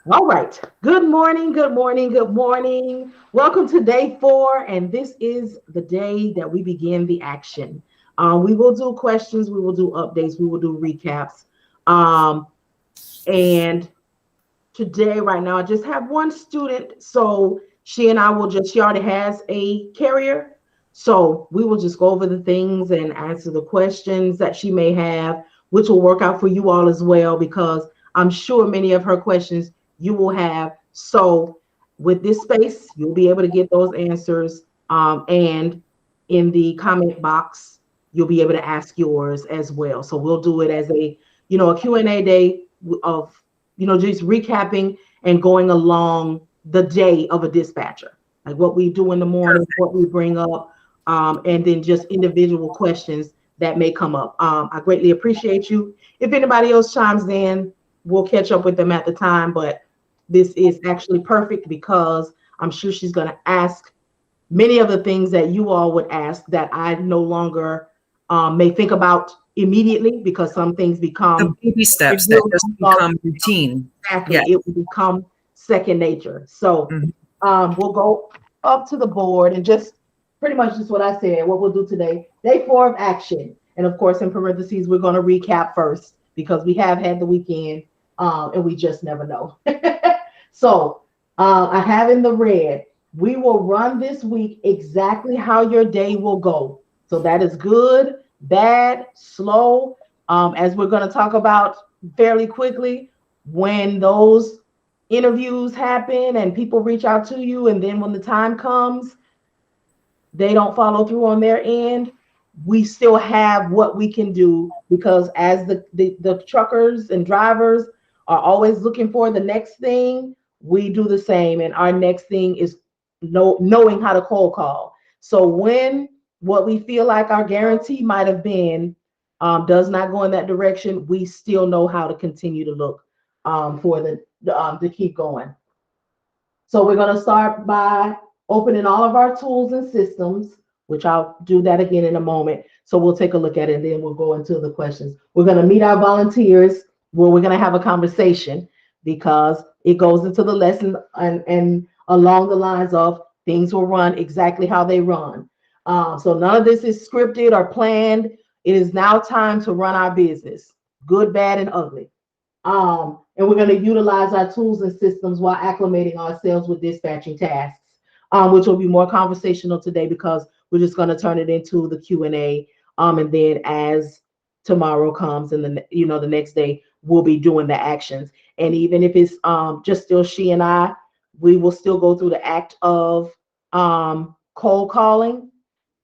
All right. Good morning. Good morning. Good morning. Welcome to day 4. And this is the day that we begin the action. We will do questions. We will do updates. We will do recaps. Um, and today, right now, I just have one student. So she and I will just, she already has a carrier. So we will just go over the things and answer the questions that she may have, which will work out for you all as well, because I'm sure many of her questions you will have. So with this space, you'll be able to get those answers. And in the comment box, you'll be able to ask yours as well. So we'll do it as a Q&A day of just recapping and going along the day of a dispatcher, like what we do in the morning, what we bring up, and then just individual questions that may come up. I greatly appreciate you. If anybody else chimes in, we'll catch up with them at the time, but this is actually perfect because I'm sure she's going to ask many of the things that you all would ask that I no longer may think about immediately, because some things The become baby steps that revealed. just become routine. Yeah. Exactly. It will become second nature. So Mhm. we'll go up to the board and just pretty much just what I said, what we'll do today. Day 4 of action. And of course, in parentheses, we're going to recap first because we have had the weekend and we just never know. So I have in the red, we will run this week exactly how your day will go. So that is good, bad, slow. As we're going to talk about fairly quickly, when those interviews happen and people reach out to you, and then when the time comes, they don't follow through on their end, we still have what we can do, because as the truckers and drivers are always looking for the next thing, we do the same. And our next thing is knowing how to cold call. So when what we feel like our guarantee might have been does not go in that direction, we still know how to continue to look for to keep going. So we're going to start by opening all of our tools and systems, which I'll do that again in a moment. So we'll take a look at it and then we'll go into the questions. We're going to meet our volunteers where we're going to have a conversation, because it goes into the lesson and along the lines of things will run exactly how they run. So none of this is scripted or planned. It is now time to run our business, good, bad, and ugly. And we're going to utilize our tools and systems while acclimating ourselves with dispatching tasks, which will be more conversational today because we're just going to turn it into the Q&A. And then as tomorrow comes and the next day, we'll be doing the actions. And even if it's just still she and I, we will still go through the act of cold calling.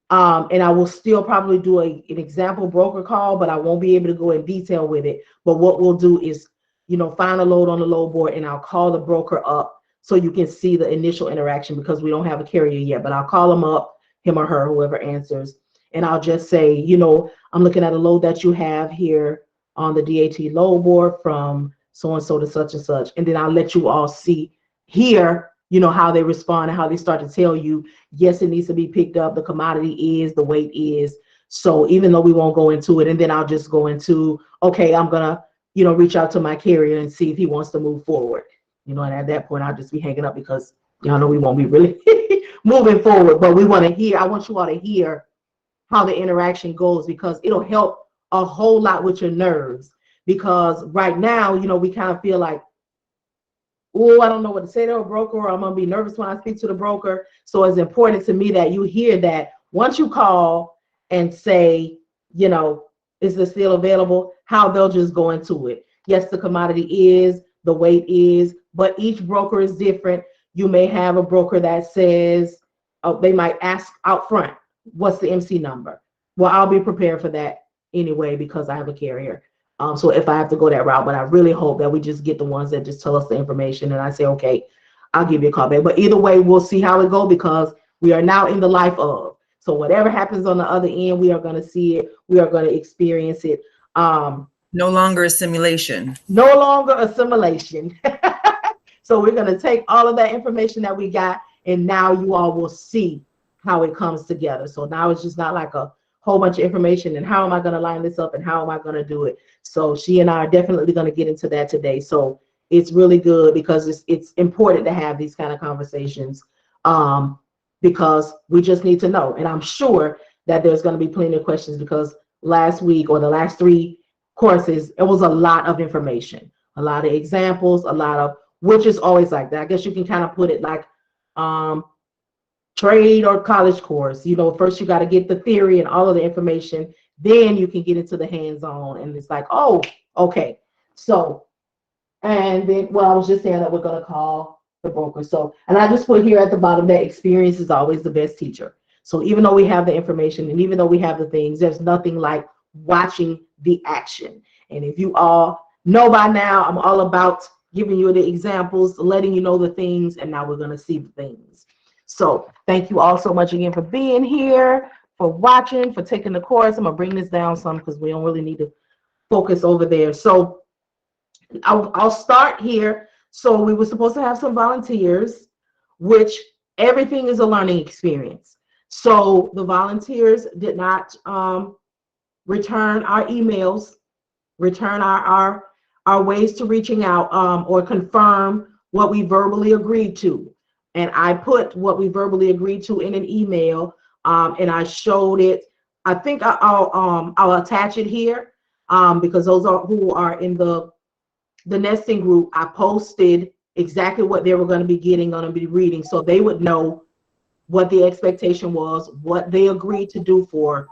And I will still probably do an example broker call, but I won't be able to go in detail with it. But what we'll do is, find a load on the load board, and I'll call the broker up so you can see the initial interaction, because we don't have a carrier yet. But I'll call him up, him or her, whoever answers, and I'll just say, I'm looking at a load that you have here on the DAT load board from so and so to such and such, and then I'll let you all see here, how they respond and how they start to tell you, yes, it needs to be picked up. The commodity is, the weight is. So even though we won't go into it, and then I'll just go into, okay, I'm gonna, reach out to my carrier and see if he wants to move forward. And at that point, I'll just be hanging up because y'all know we won't be really moving forward. But I want you all to hear how the interaction goes, because it'll help a whole lot with your nerves. Because right now, we kind of feel like, oh, I don't know what to say to a broker, or I'm gonna be nervous when I speak to the broker. So it's important to me that you hear that once you call and say, is this still available? How they'll just go into it. Yes, the commodity is, the weight is, but each broker is different. You may have a broker that says, they might ask out front, what's the MC number? Well, I'll be prepared for that anyway because I have a carrier. So if I have to go that route, but I really hope that we just get the ones that just tell us the information and I say, okay, I'll give you a call back. But either way, we'll see how it goes, because we are now in the life of. So whatever happens on the other end, we are going to see it. We are going to experience it. No longer a simulation. No longer a simulation. So we're going to take all of that information that we got, and now you all will see how it comes together. So now it's just not like a whole bunch of information and how am I going to line this up and how am I going to do it. So she and I are definitely going to get into that today. So it's really good because it's important to have these kind of conversations, because we just need to know. And I'm sure that there's going to be plenty of questions because last week or the last 3 courses, it was a lot of information, a lot of examples, a lot of, which is always like that. I guess you can kind of put it like trade or college course. You know, first you got to get the theory and all of the information, then you can get into the hands-on, and it's like, oh, okay. So, and then, well, I was just saying that we're going to call the broker. So, and I just put here at the bottom that experience is always the best teacher. So even though we have the information and even though we have the things, there's nothing like watching the action. And if you all know by now, I'm all about giving you the examples, letting you know the things, and now we're going to see the things. So thank you all so much again for being here, for watching, for taking the course. I'm going to bring this down some because we don't really need to focus over there. So I'll start here. So we were supposed to have some volunteers, which everything is a learning experience. So the volunteers did not return our emails, return our ways to reaching out, or confirm what we verbally agreed to. And I put what we verbally agreed to in an email, and I showed it. I think I'll attach it here, because those are who are in the nesting group. I posted exactly what they were going to be getting, going to be reading, so they would know what the expectation was, what they agreed to do for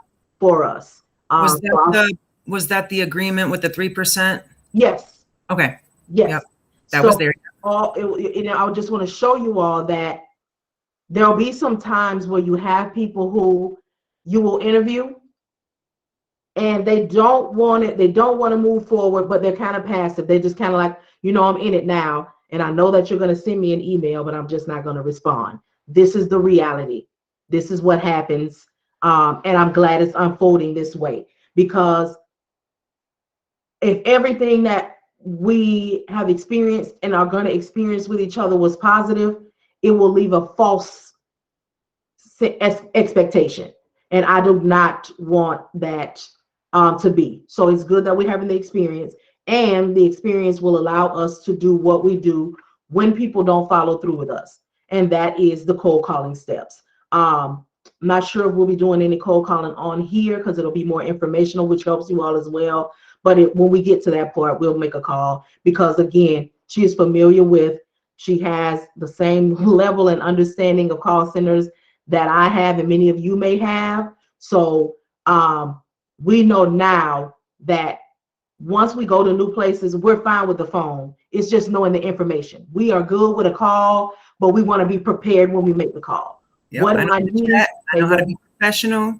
us. Was that the agreement with the 3%? Yes. Okay. Yes. Yep. That was there. I just want to show you all that there'll be some times where you have people who you will interview and they don't want it. They don't want to move forward, but they're kind of passive. They're just kind of like, I'm in it now. And I know that you're going to send me an email, but I'm just not going to respond. This is the reality. This is what happens. And I'm glad it's unfolding this way, because if everything that we have experienced and are going to experience with each other was positive, it will leave a false expectation. And I do not want that to be. So it's good that we're having the experience, and the experience will allow us to do what we do when people don't follow through with us. And that is the cold calling steps. I'm not sure if we'll be doing any cold calling on here because it'll be more informational, which helps you all as well. But when we get to that part, we'll make a call, because again, she is familiar with, she has the same level and understanding of call centers that I have and many of you may have. So we know now that once we go to new places, we're fine with the phone. It's just knowing the information. We are good with a call, but we want to be prepared when we make the call. Yep, I know how to be professional,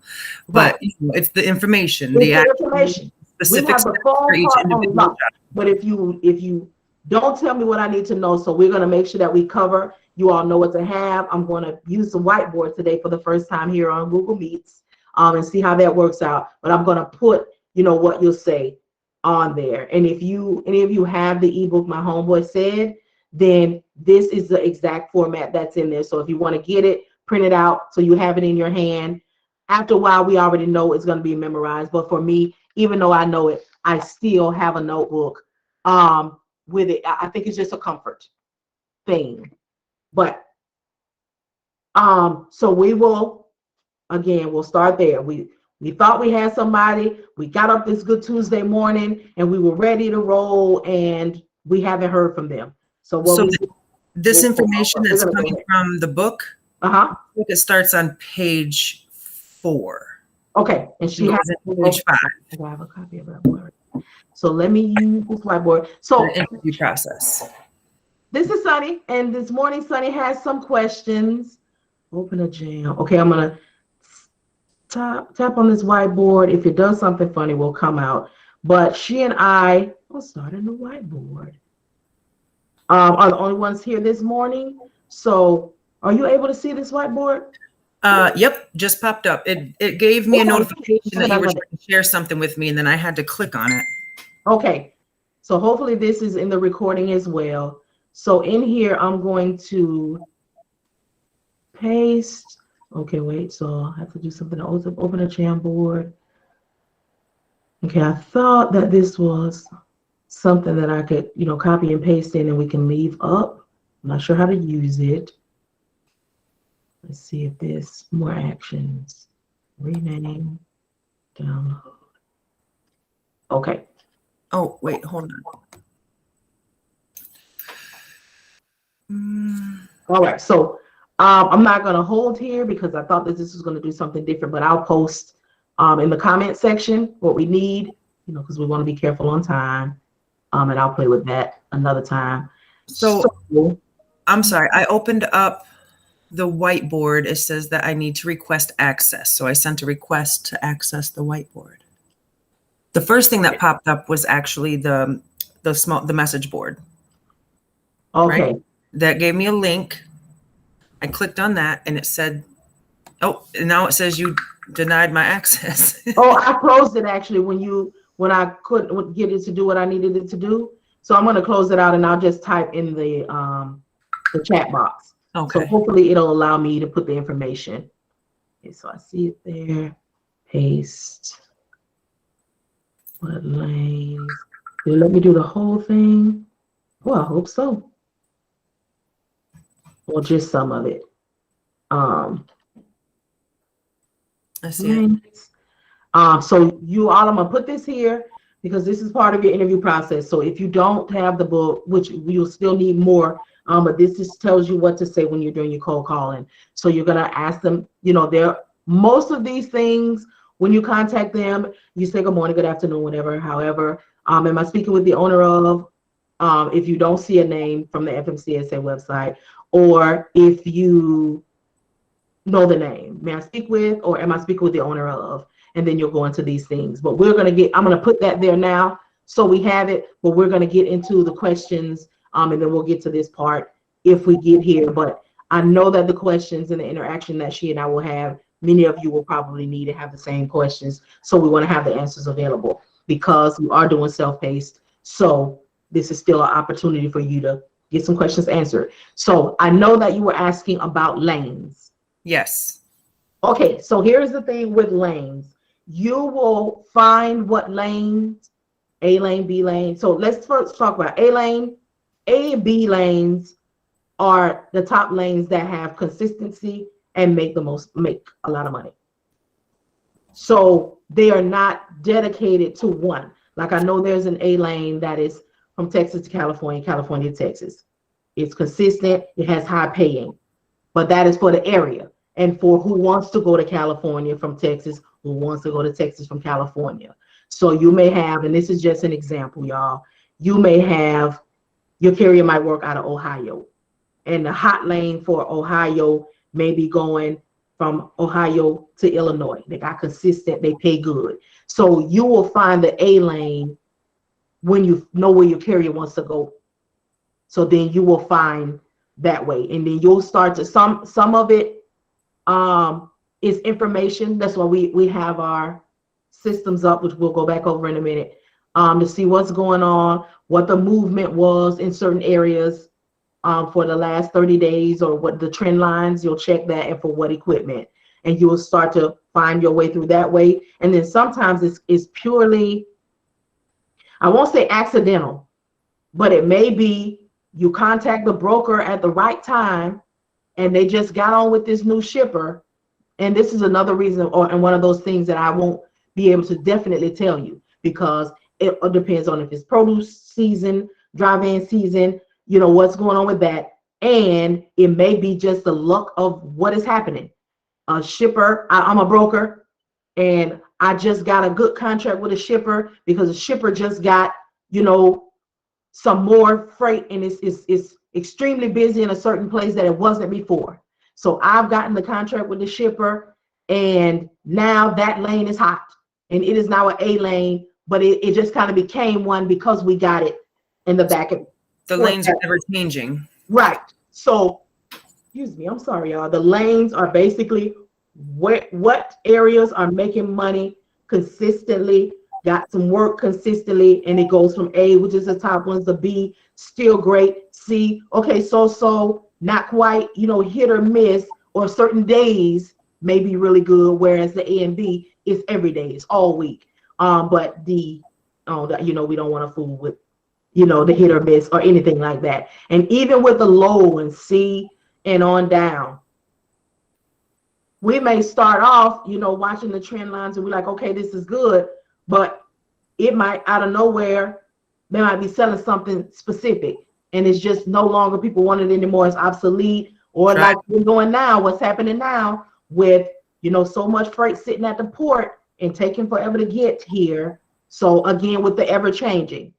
but it's the information. It's the information. We have the phone part on lock, but if you don't tell me what I need to know, so we're going to make sure that we cover. You all know what to have. I'm going to use the whiteboard today for the first time here on Google Meets, and see how that works out. But I'm going to put, what you'll say on there. And if any of you have the ebook, My Homeboy Said, then this is the exact format that's in there. So if you want to get it, print it out so you have it in your hand. After a while, we already know it's going to be memorized. But for me, even though I know it, I still have a notebook with it. I think it's just a comfort thing. But so we will, again, we'll start there. We thought we had somebody. We got up this good Tuesday morning and we were ready to roll, and we haven't heard from them. So this information that's coming from the book, it starts on page 4. Okay, and she has page 5. I have a copy of that word. So let me use this whiteboard. So the interview process. This is Sunny, and this morning Sunny has some questions. Open a jam. Okay, I'm gonna tap on this whiteboard. If it does something funny, we'll come out. But she and I will start a new whiteboard. Are the only ones here this morning. So are you able to see this whiteboard? Yep, just popped up. It gave me a notification that you were trying to share something with me, and then I had to click on it. Okay, so hopefully this is in the recording as well. So in here, I'm going to paste. Okay, wait, so I have to do something to open a Jamboard. Okay, I thought that this was something that I could, copy and paste in and we can leave up. I'm not sure how to use it. Let's see if there's more actions. Rename, download. Okay. Oh, wait, hold on. All right. So I'm not going to hold here because I thought that this was going to do something different, but I'll post in the comment section what we need, because we want to be careful on time. And I'll play with that another time. So I'm sorry. I opened up the whiteboard. It says that I need to request access. So I sent a request to access the whiteboard. The first thing that popped up was actually the message board. Okay. Right? That gave me a link. I clicked on that and it said, oh, and now it says you denied my access. Oh, I closed it actually when I couldn't get it to do what I needed it to do. So I'm going to close it out and I'll just type in the chat box. Okay. So hopefully it'll allow me to put the information. Okay, so I see it there. Paste. What lanes? Will it let me do the whole thing? Well, I hope so. Or just some of it. I see it. So you all, I'm gonna put this here because this is part of your interview process. So if you don't have the book, which you'll still need more, but this just tells you what to say when you're doing your cold calling. So you're gonna ask them, most of these things, when you contact them, you say good morning, good afternoon, whatever. However, am I speaking with the owner of, if you don't see a name from the FMCSA website, or if you know the name, may I speak with, or am I speaking with the owner of? And then you'll go into these things. But I'm going to put that there now so we have it, but we're going to get into the questions, and then we'll get to this part if we get here. But I know that the questions and the interaction that she and I will have, many of you will probably need to have the same questions. So we want to have the answers available because we are doing self-paced. So this is still an opportunity for you to get some questions answered. So I know that you were asking about lanes. Yes. Okay, so here's the thing with lanes. You will find what lanes, A lane, B lane. So let's first talk about A lane. A and B lanes are the top lanes that have consistency and make a lot of money. So they are not dedicated to one. Like I know there's an A lane that is from Texas to California, California to Texas. It's consistent, it has high paying, but that is for the area. And for who wants to go to California from Texas, who wants to go to Texas from California. So you may have, and this is just an example, y'all, you may have, your carrier might work out of Ohio. And the hot lane for Ohio may be going from Ohio to Illinois. They got consistent, they pay good. So you will find the A lane when you know where your carrier wants to go. So then you will find that way. And then you'll start to, some of it is information. That's why we have our systems up, which we'll go back over in a minute, to see what's going on, what the movement was in certain areas for the last 30 days, or what the trend lines, you'll check that, and for what equipment. And you will start to find your way through that way. And then sometimes it's purely, I won't say accidental, but it may be you contact the broker at the right time and they just got on with this new shipper. And this is another reason, and one of those things that I won't be able to definitely tell you, because it depends on if it's produce season, dry-van season, what's going on with that. And it may be just the luck of what is happening. A shipper, I'm a broker, and I just got a good contract with a shipper because the shipper just got, some more freight, and it's extremely busy in a certain place that it wasn't before. So I've gotten the contract with the shipper, and now that lane is hot, and it is now an A lane, but it just kind of became one because we got it in the back of the lanes are never changing. Right. So, excuse me, I'm sorry, y'all. The lanes are basically what areas are making money consistently, got some work consistently, and it goes from A, which is the top ones, to B, still great, C, okay, so not quite, hit or miss, or certain days may be really good, whereas the A and B is every day, it's all week. But we don't want to fool with the hit or miss or anything like that. And even with the low and C and on down, we may start off, watching the trend lines and we're like, okay, this is good, but it might out of nowhere, they might be selling something specific and it's just no longer people want it anymore. It's obsolete. Or like we're doing now, what's happening now with, so much freight sitting at the port and taking forever to get here. So again, with the ever changing.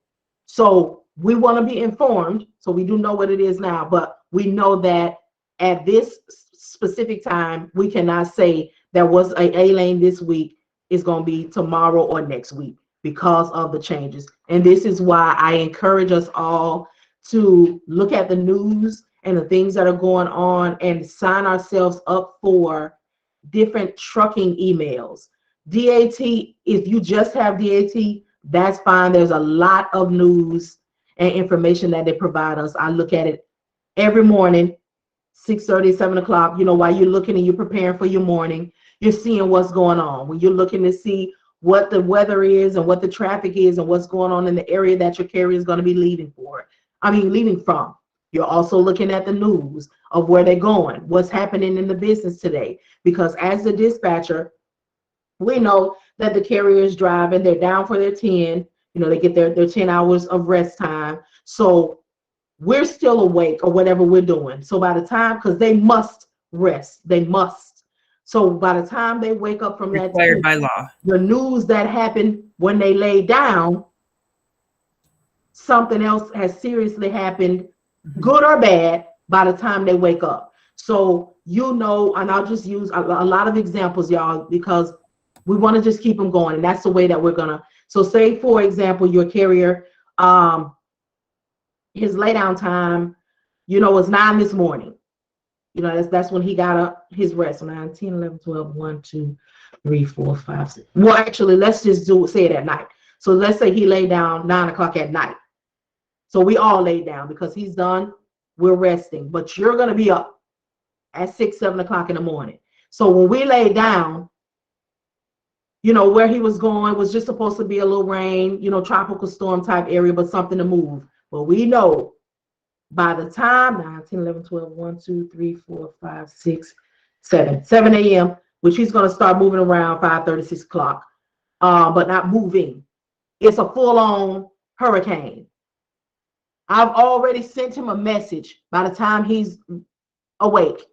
So we want to be informed. So we do know what it is now, but we know that at this specific time, we cannot say there was a lane this week is going to be tomorrow or next week because of the changes. And this is why I encourage us all to look at the news and the things that are going on and sign ourselves up for different trucking emails. DAT, if you just have DAT, that's fine. There's a lot of news and information that they provide us. I look at it every morning, 6:30, 7 o'clock, while you're looking and you're preparing for your morning, you're seeing what's going on. When you're looking to see what the weather is and what the traffic is and what's going on in the area that your carrier is going to be leaving from. You're also looking at the news of where they're going, what's happening in the business today. Because as the dispatcher, we know that the carrier is driving, they're down for their 10, they get their 10 hours of rest time. So we're still awake or whatever we're doing. So by the time, because they must rest, they must. So by the time they wake up from that, required by law, the news that happened when they lay down, something else has seriously happened, good or bad, by the time they wake up. So, and I'll just use a lot of examples, y'all, because we want to just keep them going. And that's the way that we're going to. So say, for example, your carrier, his laydown time, was 9 this morning. That's when he got up his rest. 9, 10, 11, 12, 1, 2, 3, 4, 5, 6. Well, actually, let's just say it at night. So let's say he laid down 9 o'clock at night. So we all laid down because he's done. We're resting, but you're going to be up at 6, 7 o'clock in the morning. So when we laid down, where he was going was just supposed to be a little rain, tropical storm type area, but something to move. But we know by the time 9, 10, 11, 12, 1, 2, 3, 4, 5, 6, 7 a.m., which he's going to start moving around 5:30, 6 o'clock, but not moving. It's a full-on hurricane. I've already sent him a message by the time he's awake.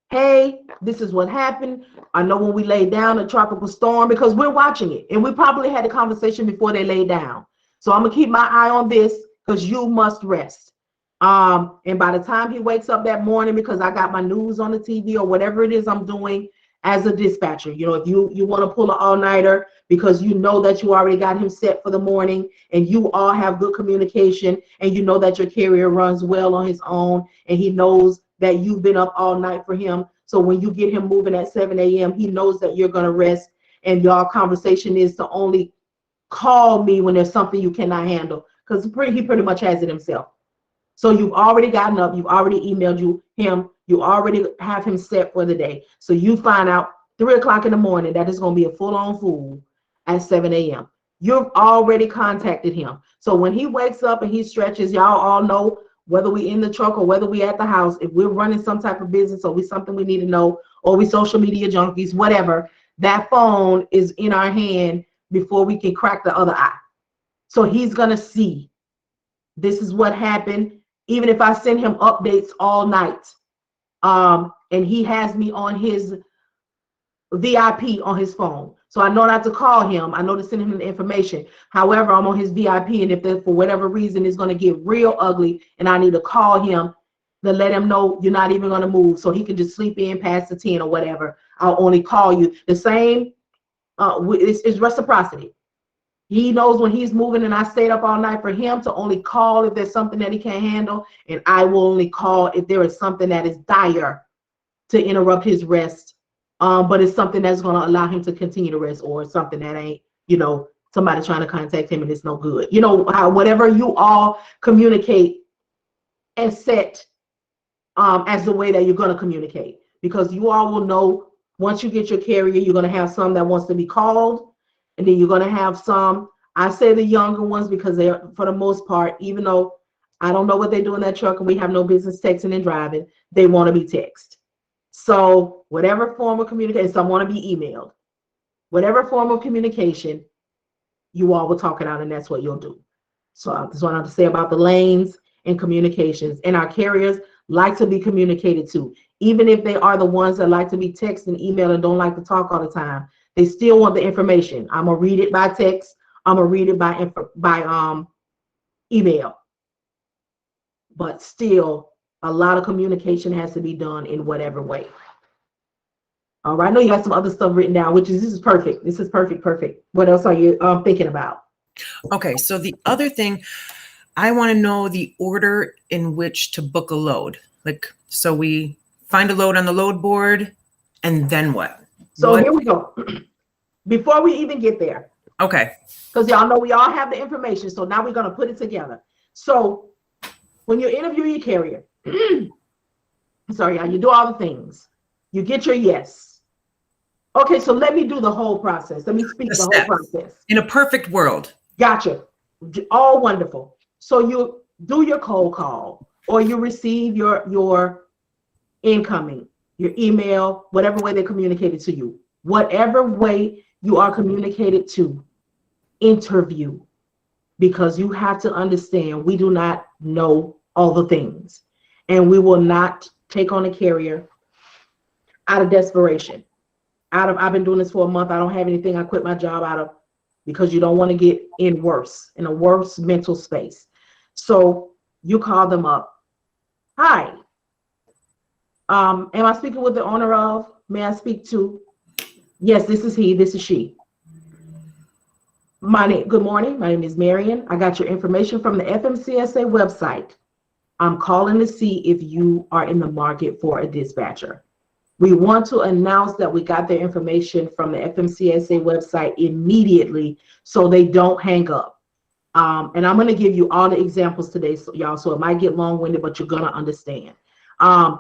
Hey, this is what happened. I know when we laid down a tropical storm, because we're watching it, and we probably had a conversation before they laid down. So I'm going to keep my eye on this because you must rest. And by the time he wakes up that morning, because I got my news on the TV or whatever it is I'm doing as a dispatcher, if you want to pull an all-nighter because you know that you already got him set for the morning and you all have good communication and you know that your carrier runs well on his own and he knows that you've been up all night for him. So when you get him moving at 7 a.m., he knows that you're going to rest and y'all conversation is to only call me when there's something you cannot handle, because he pretty much has it himself. So you've already gotten up, you've already emailed him, you already have him set for the day. So you find out 3 o'clock in the morning that it's going to be a full-on fool at 7 a.m. You've already contacted him. So when he wakes up and he stretches, y'all all know, whether we in the truck or whether we at the house, if we're running some type of business or something we need to know, or we social media junkies, whatever, that phone is in our hand before we can crack the other eye. So he's going to see this is what happened. Even if I send him updates all night, and he has me on his VIP on his phone. So I know not to call him. I know to send him the information. However, I'm on his VIP, and if for whatever reason it's going to get real ugly and I need to call him to let him know you're not even going to move so he can just sleep in past the 10 or whatever, I'll only call you. The same, it's reciprocity. He knows when he's moving and I stayed up all night for him to only call if there's something that he can't handle. And I will only call if there is something that is dire to interrupt his rest. But it's something that's going to allow him to continue to rest, or something that ain't, somebody trying to contact him and it's no good. Whatever you all communicate and set as the way that you're going to communicate. Because you all will know once you get your carrier, you're going to have some that wants to be called. And then you're going to have some, I say the younger ones because they're, for the most part, even though I don't know what they do in that truck and we have no business texting and driving, they want to be texted. So whatever form of communication, some want to be emailed. Whatever form of communication, you all will talk it out, and that's what you'll do. So that's what I have to say about the lanes and communications. And our carriers like to be communicated to. Even if they are the ones that like to be texted and emailed and don't like to talk all the time, they still want the information. I'm going to read it by text. I'm going to read it by email. But still, a lot of communication has to be done in whatever way. All right, I know you got some other stuff written down, which is, this is perfect. This is perfect. What else are you thinking about? Okay, so the other thing, I want to know the order in which to book a load. Like, so we find a load on the load board, and then what? So here we go. Before we even get there. Okay. Because y'all know we all have the information, so now we're going to put it together. So when you interview your carrier, sorry, y'all, you do all the things. You get your yes. Okay, so let me do the whole process. Let me speak the whole process. In a perfect world. Gotcha. All wonderful. So you do your cold call, or you receive your incoming, your email, whatever way they communicated to you. Whatever way you are communicated to, interview. Because you have to understand, we do not know all the things. And we will not take on a carrier out of desperation. I've been doing this for a month, I don't have anything, I quit my job out of, because you don't want to get in a worse mental space. So you call them up. Hi. Am I speaking with the owner of? May I speak to? Yes, this is he, this is she. Good morning, my name is Marian. I got your information from the FMCSA website. I'm calling to see if you are in the market for a dispatcher. We want to announce that we got their information from the FMCSA website immediately so they don't hang up. And I'm going to give you all the examples today, so y'all, so it might get long-winded, but you're going to understand.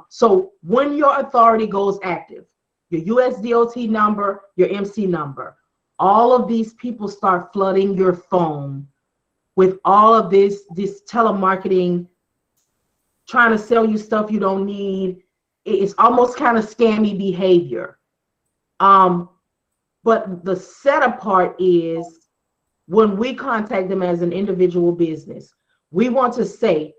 So when your authority goes active, your USDOT number, your MC number, all of these people start flooding your phone with all of this telemarketing, trying to sell you stuff you don't need. It's almost kind of scammy behavior. But the setup part is when we contact them as an individual business, we want to say,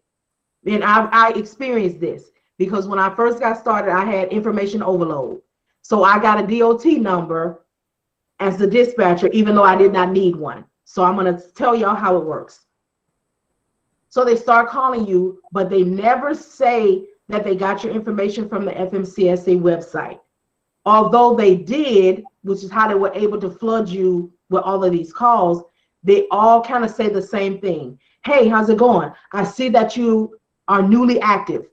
and I experienced this because when I first got started, I had information overload. So I got a DOT number as the dispatcher, even though I did not need one. So I'm going to tell y'all how it works. So they start calling you, but they never say that they got your information from the FMCSA website. Although they did, which is how they were able to flood you with all of these calls, they all kind of say the same thing. Hey, how's it going? I see that you are newly active,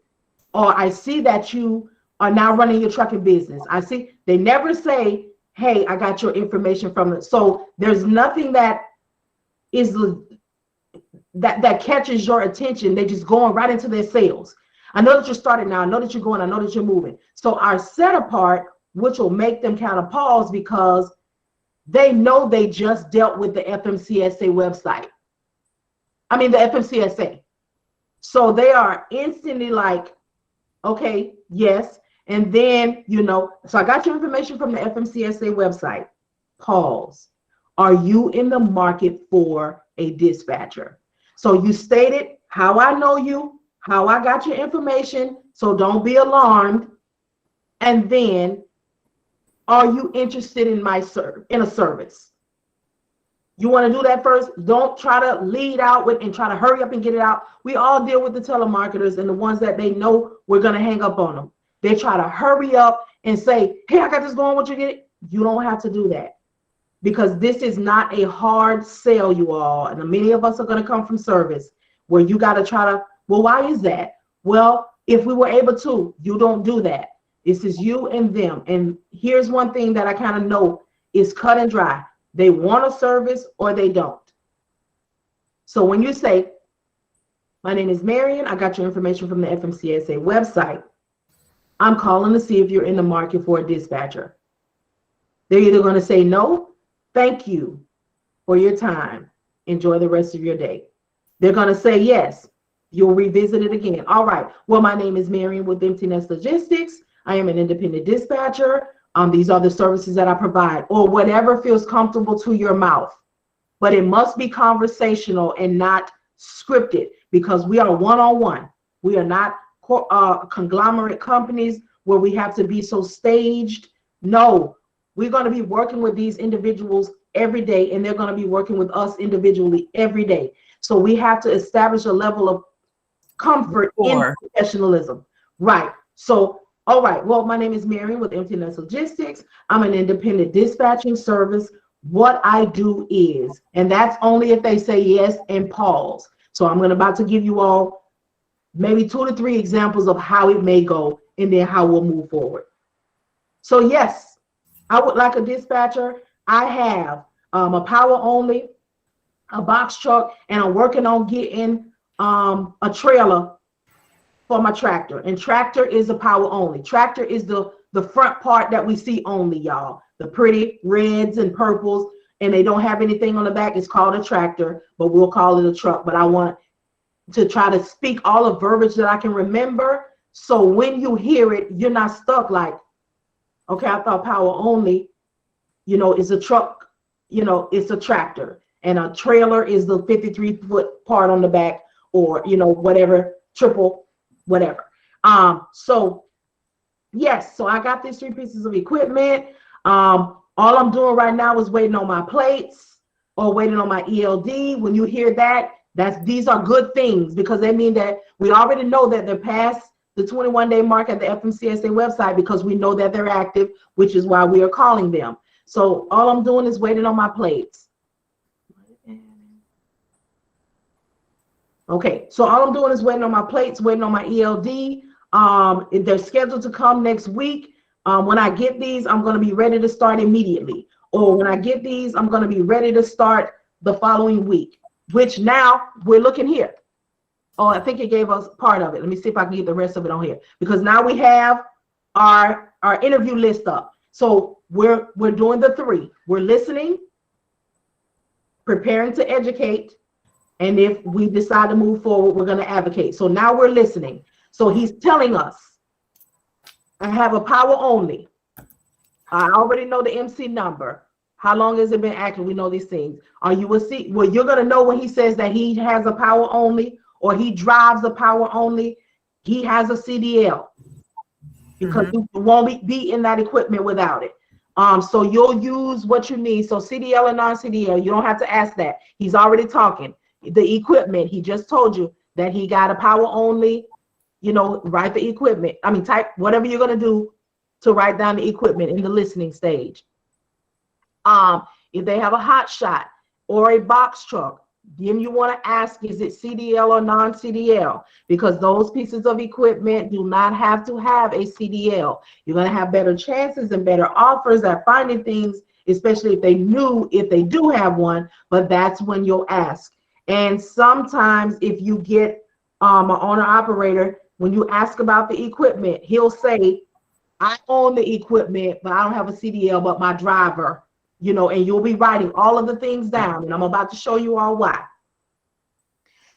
or I see that you are now running your trucking business. I see, they never say, hey, I got your information from it. So there's nothing that is that catches your attention. They're just going right into their sales. I know that you're starting now. I know that you're going. I know that you're moving. So our setup part, which will make them kind of pause because they know they just dealt with the FMCSA website. I mean, the FMCSA. So they are instantly like, okay, yes. And then, so I got your information from the FMCSA website. Pause. Are you in the market for a dispatcher? So you stated how I know you, how I got your information, so don't be alarmed. And then, are you interested in in a service? You want to do that first? Don't try to lead out with and try to hurry up and get it out. We all deal with the telemarketers and the ones that they know we're going to hang up on them. They try to hurry up and say, hey, I got this going, what you get it? You don't have to do that. Because this is not a hard sell, you all. And many of us are going to come from service where you got to try to, well, why is that? Well, if we were able to, you don't do that. This is you and them. And here's one thing that I kind of know is cut and dry. They want a service or they don't. So when you say, my name is Marian, I got your information from the FMCSA website. I'm calling to see if you're in the market for a dispatcher. They're either going to say no, thank you for your time. Enjoy the rest of your day. They're going to say yes. You'll revisit it again. All right. Well, my name is Marian with Empty Nest Logistics. I am an independent dispatcher. These are the services that I provide, or whatever feels comfortable to your mouth. But it must be conversational and not scripted, because we are one-on-one. We are not conglomerate companies where we have to be so staged. No, we're going to be working with these individuals every day, and they're going to be working with us individually every day. So we have to establish a level of comfort in professionalism. Right. So, all right. Well, my name is Marian with Empty Nest Logistics. I'm an independent dispatching service. What I do is, and that's only if they say yes and pause. So I'm about to give you all maybe 2 to 3 examples of how it may go, and then how we'll move forward. So yes, I would like a dispatcher. I have a power only, a box truck, and I'm working on getting a trailer for my tractor. And tractor is a power only. Tractor is the front part that we see only, y'all. The pretty reds and purples, and they don't have anything on the back. It's called a tractor, but we'll call it a truck. But I want to try to speak all the verbiage that I can remember, so when you hear it, you're not stuck like, okay, I thought power only, is a truck, it's a tractor, and a trailer is the 53-foot part on the back, or whatever, triple, whatever. So yes, so I got these 3 pieces of equipment. All I'm doing right now is waiting on my plates or waiting on my ELD. When you hear that, these are good things, because they mean that we already know that they're past the 21-day mark at the FMCSA website, because we know that they're active, which is why we are calling them. So all I'm doing is waiting on my plates. Okay, so all I'm doing is waiting on my plates, waiting on my ELD. They're scheduled to come next week. When I get these, I'm going to be ready to start immediately. Or when I get these, I'm going to be ready to start the following week, which now we're looking here. Oh, I think it gave us part of it. Let me see if I can get the rest of it on here, because now we have our interview list up. So we're doing the 3. We're listening, preparing to educate, and if we decide to move forward, we're going to advocate. So now we're listening. So he's telling us, I have a power only. I already know the MC number. How long has it been active? We know these things. Are you a C? Well, you're going to know when he says that he has a power only, or he drives a power only. He has a CDL, because you won't be in that equipment without it. So you'll use what you need. So CDL and non-CDL, you don't have to ask that. He's already talking. The equipment, he just told you that he got a power only, write the equipment. I mean, type whatever you're going to do to write down the equipment in the listening stage. If they have a hot shot or a box truck, then you want to ask, is it CDL or non-CDL? Because those pieces of equipment do not have to have a CDL. You're going to have better chances and better offers at finding things, especially if they do have one, but that's when you'll ask. And sometimes if you get an owner-operator, when you ask about the equipment, he'll say, I own the equipment, but I don't have a CDL, but my driver, and you'll be writing all of the things down, and I'm about to show you all why.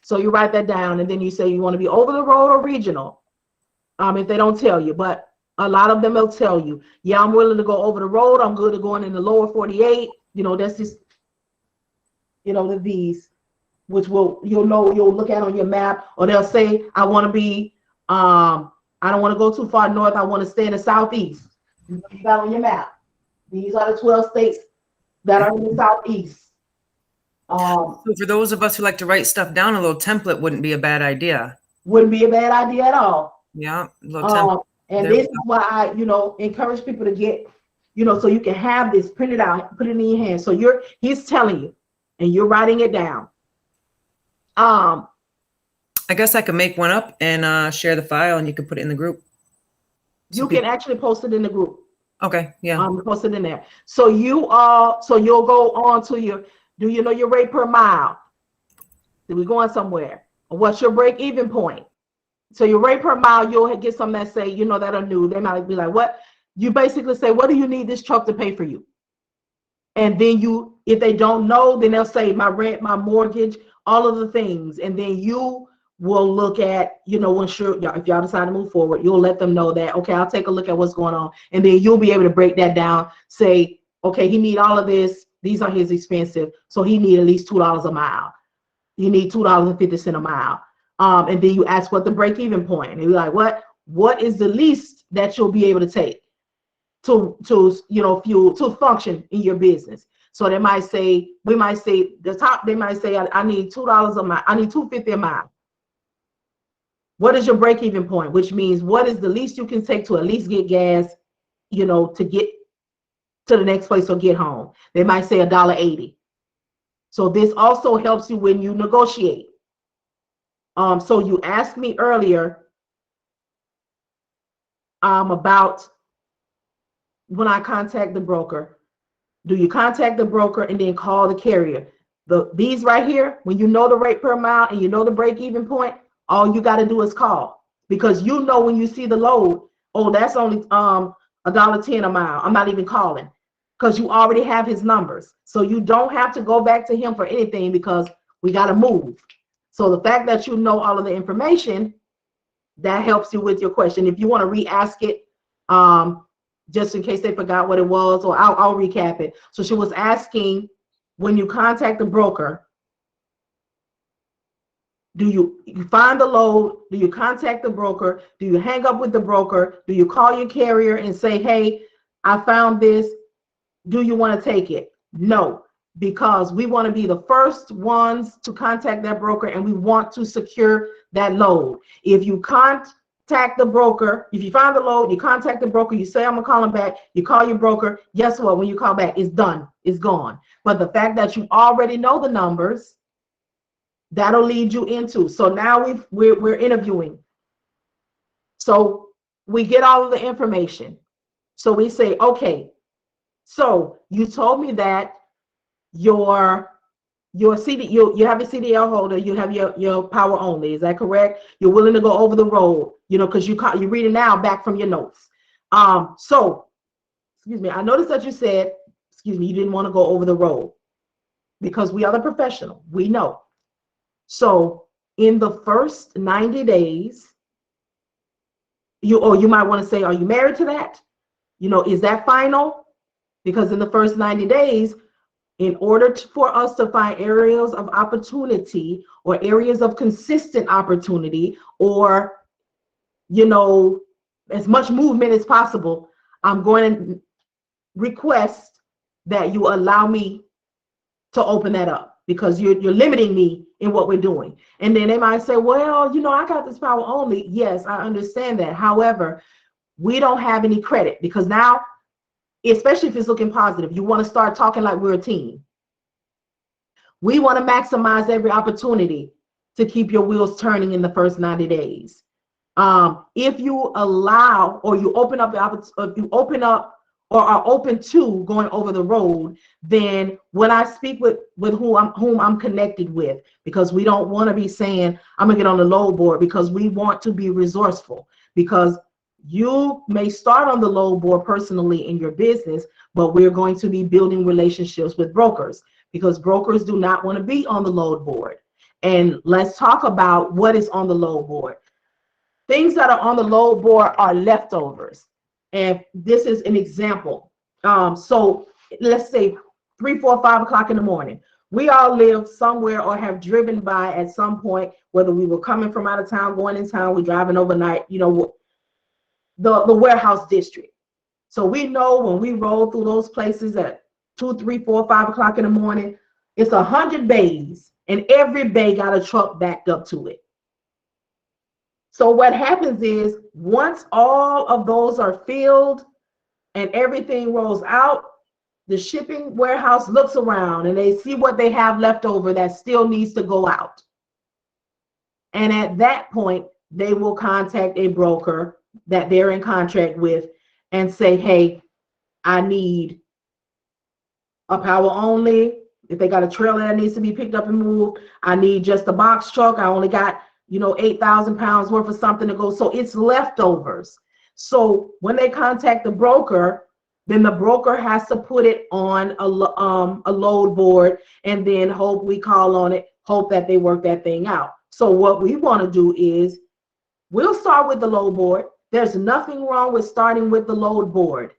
So you write that down, and then you say you want to be over the road or regional, if they don't tell you. But a lot of them will tell you, yeah, I'm willing to go over the road. I'm good at going in the lower 48. That's just, the V's, which you'll look at on your map. Or they'll say, I want to be, I don't want to go too far north. I want to stay in the southeast. You got on your map. These are the 12 states that are in the southeast. So for those of us who like to write stuff down, a little template wouldn't be a bad idea. Wouldn't be a bad idea at all. Yeah, a little template. And this is why I, encourage people to get, so you can have this printed out, put it in your hand. So he's telling you, and you're writing it down. I guess I could make one up and share the file, and you can put it in the group. You can actually post it in the group. Okay, yeah. Post it in there. So you'll go on to do you know your rate per mile? Are we going somewhere? Or what's your break even point? So your rate per mile, you'll get some that say, that are new. They might be like, what? You basically say, what do you need this truck to pay for you? And then you if they don't know, then they'll say my rent, my mortgage, all of the things. And then you will look at, if y'all decide to move forward, you'll let them know that, okay, I'll take a look at what's going on. And then you'll be able to break that down, say, okay, he need all of this. These are his expensive. So he need at least $2 a mile. You need $2.50 a mile. And then you ask what the break-even point. And you're like, what is the least that you'll be able to take to fuel to function in your business? So we might say the top, they might say, I need $2 a mile, I need $2.50 a mile. What is your break-even point? Which means what is the least you can take to at least get gas, to get to the next place or get home. They might say $1.80. So this also helps you when you negotiate. So you asked me earlier about when I contact the broker. Do you contact the broker and then call the carrier? These right here, when you know the rate per mile and you know the break-even point, all you got to do is call, because when you see the load, oh, that's only $1.10 a mile. I'm not even calling, because you already have his numbers. So you don't have to go back to him for anything, because we got to move. So the fact that you know all of the information, that helps you with your question. If you want to re-ask it, just in case they forgot what it was, or I'll recap it. So she was asking, when you contact the broker, do you find the load? Do you contact the broker? Do you hang up with the broker? Do you call your carrier and say, hey, I found this. Do you want to take it? No, because we want to be the first ones to contact that broker, and we want to secure that load. If you contact the broker, if you find the load, you contact the broker, you say, I'm gonna call him back, you call your broker, guess what? When you call back, it's done, it's gone. But the fact that you already know the numbers, that'll lead you into. So now we're interviewing. So we get all of the information. So we say, okay, so you told me that your CD, you have a CDL holder, you have your power only. Is that correct? You're willing to go over the road, because you're reading now back from your notes. So, excuse me, I noticed that you said, you didn't want to go over the road, because we are the professional. We know. So in the first 90 days, you might want to say, are you married to that? Is that final? Because in the first 90 days, in order for us to find areas of opportunity, or areas of consistent opportunity, or, as much movement as possible, I'm going to request that you allow me to open that up, because you're limiting me in what we're doing. And then they might say, well, I got this power only. Yes, I understand that. However, we don't have any credit, because now, especially if it's looking positive, you want to start talking like we're a team. We want to maximize every opportunity to keep your wheels turning in the first 90 days. If you allow, or you open up or are open to going over the road, then when I speak with whom I'm connected with, because we don't want to be saying, I'm gonna get on the load board, because we want to be resourceful, because you may start on the load board personally in your business, but we're going to be building relationships with brokers, because brokers do not want to be on the load board. And let's talk about what is on the load board. Things that are on the load board are leftovers. And this is an example. So let's say 3, 4, 5 o'clock in the morning. We all live somewhere or have driven by at some point, whether we were coming from out of town, going in town, we're driving overnight, the warehouse district. So we know when we roll through those places at 2, 3, 4, 5 o'clock in the morning, it's 100 bays, and every bay got a truck backed up to it. So what happens is, once all of those are filled and everything rolls out, the shipping warehouse looks around and they see what they have left over that still needs to go out. And at that point, they will contact a broker that they're in contract with and say, hey, I need a power only. If they got a trailer that needs to be picked up and moved, I need just a box truck. I only got 8,000 pounds worth of something to go. So it's leftovers. So when they contact the broker, then the broker has to put it on a load board, and then hope we call on it, hope that they work that thing out. So what we want to do is we'll start with the load board. There's nothing wrong with starting with the load board.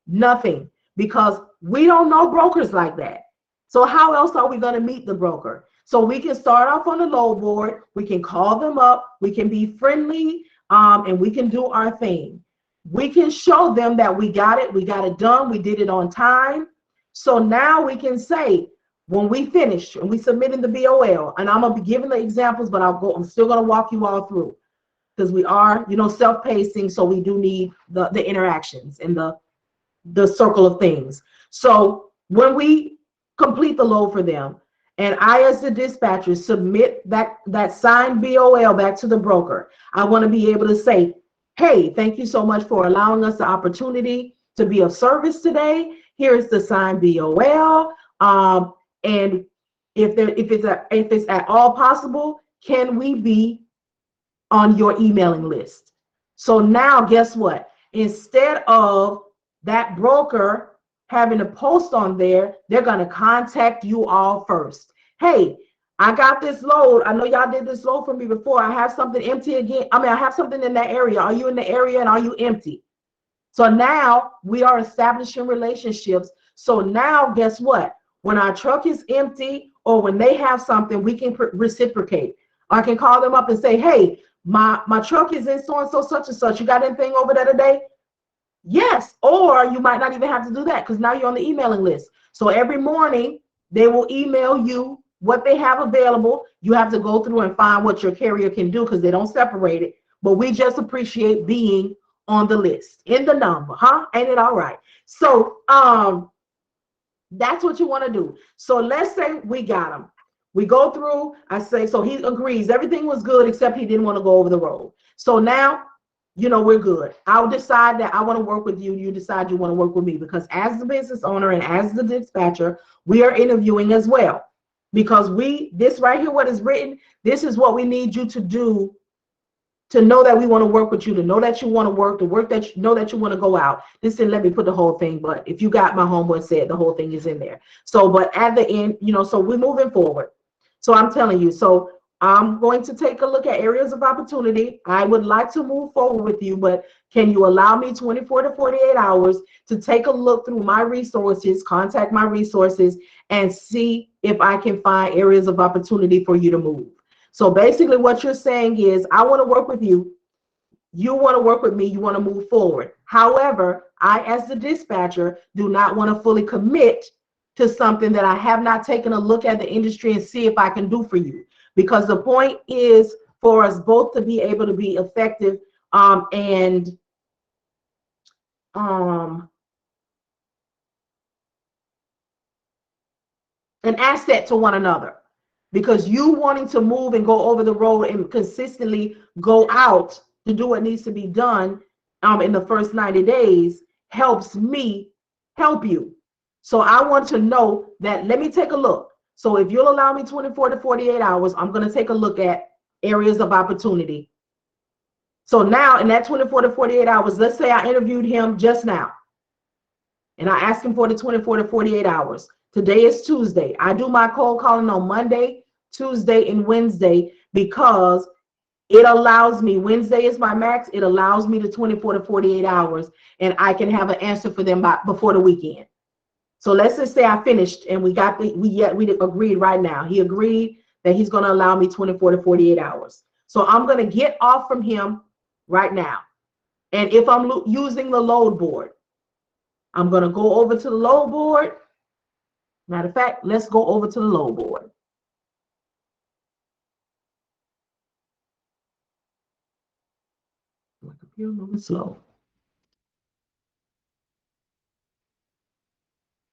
Nothing, because we don't know brokers like that. So how else are we going to meet the broker? So we can start off on the load board. We can call them up. We can be friendly, and we can do our thing. We can show them that we got it done. We did it on time. So now we can say, when we finish and we submit in the BOL, and I'm going to be giving the examples, but I'm still going to walk you all through, because we are, self-pacing. So we do need the interactions and the circle of things. So when we complete the load for them, and I, as the dispatcher, submit that signed BOL back to the broker, I want to be able to say, hey, thank you so much for allowing us the opportunity to be of service today. Here is the signed BOL. And if it's at all possible, can we be on your emailing list? So now, guess what? Instead of that broker having a post on there, they're going to contact you all first. Hey, I got this load. I know y'all did this load for me before. I have something empty again. I have something in that area. Are you in the area, and are you empty? So now we are establishing relationships. So now, guess what? When our truck is empty, or when they have something, we can reciprocate. I can call them up and say, hey, my truck is in so-and-so, such and such. You got anything over there today? Yes. Or you might not even have to do that, because now you're on the emailing list. So every morning they will email you what they have available. You have to go through and find what your carrier can do, because they don't separate it. But we just appreciate being on the list, in the number, huh? Ain't it all right? So that's what you want to do. So let's say we got him. We go through, I say, so he agrees everything was good except he didn't want to go over the road. So now, we're good. I'll decide that I want to work with you. You decide you want to work with me, because as the business owner and as the dispatcher, we are interviewing as well. Because this right here, what is written, this is what we need you to do, to know that we want to work with you, to know that you want to work, that you know that you want to go out. This didn't let me put the whole thing, but if you got my homeboy said, the whole thing is in there. So, but at the end, so we're moving forward. So I'm telling you, so I'm going to take a look at areas of opportunity. I would like to move forward with you, but can you allow me 24 to 48 hours to take a look through my resources, contact my resources, and see if I can find areas of opportunity for you to move? So basically what you're saying is, I want to work with you. You want to work with me. You want to move forward. However, I, as the dispatcher, do not want to fully commit to something that I have not taken a look at the industry and see if I can do for you. Because the point is for us both to be able to be effective and an asset to one another. Because you wanting to move and go over the road and consistently go out to do what needs to be done in the first 90 days helps me help you. So I want to know that, let me take a look. So if you'll allow me 24 to 48 hours, I'm going to take a look at areas of opportunity. So now in that 24 to 48 hours, let's say I interviewed him just now, and I asked him for the 24 to 48 hours. Today is Tuesday. I do my cold calling on Monday, Tuesday, and Wednesday, because it allows me, Wednesday is my max, it allows me the 24 to 48 hours, and I can have an answer for them before the weekend. So let's just say I finished and we agreed right now. He agreed that he's going to allow me 24 to 48 hours. So I'm going to get off from him right now. And if I'm using the load board, I'm going to go over to the load board. Matter of fact, let's go over to the load board. My computer moving slow.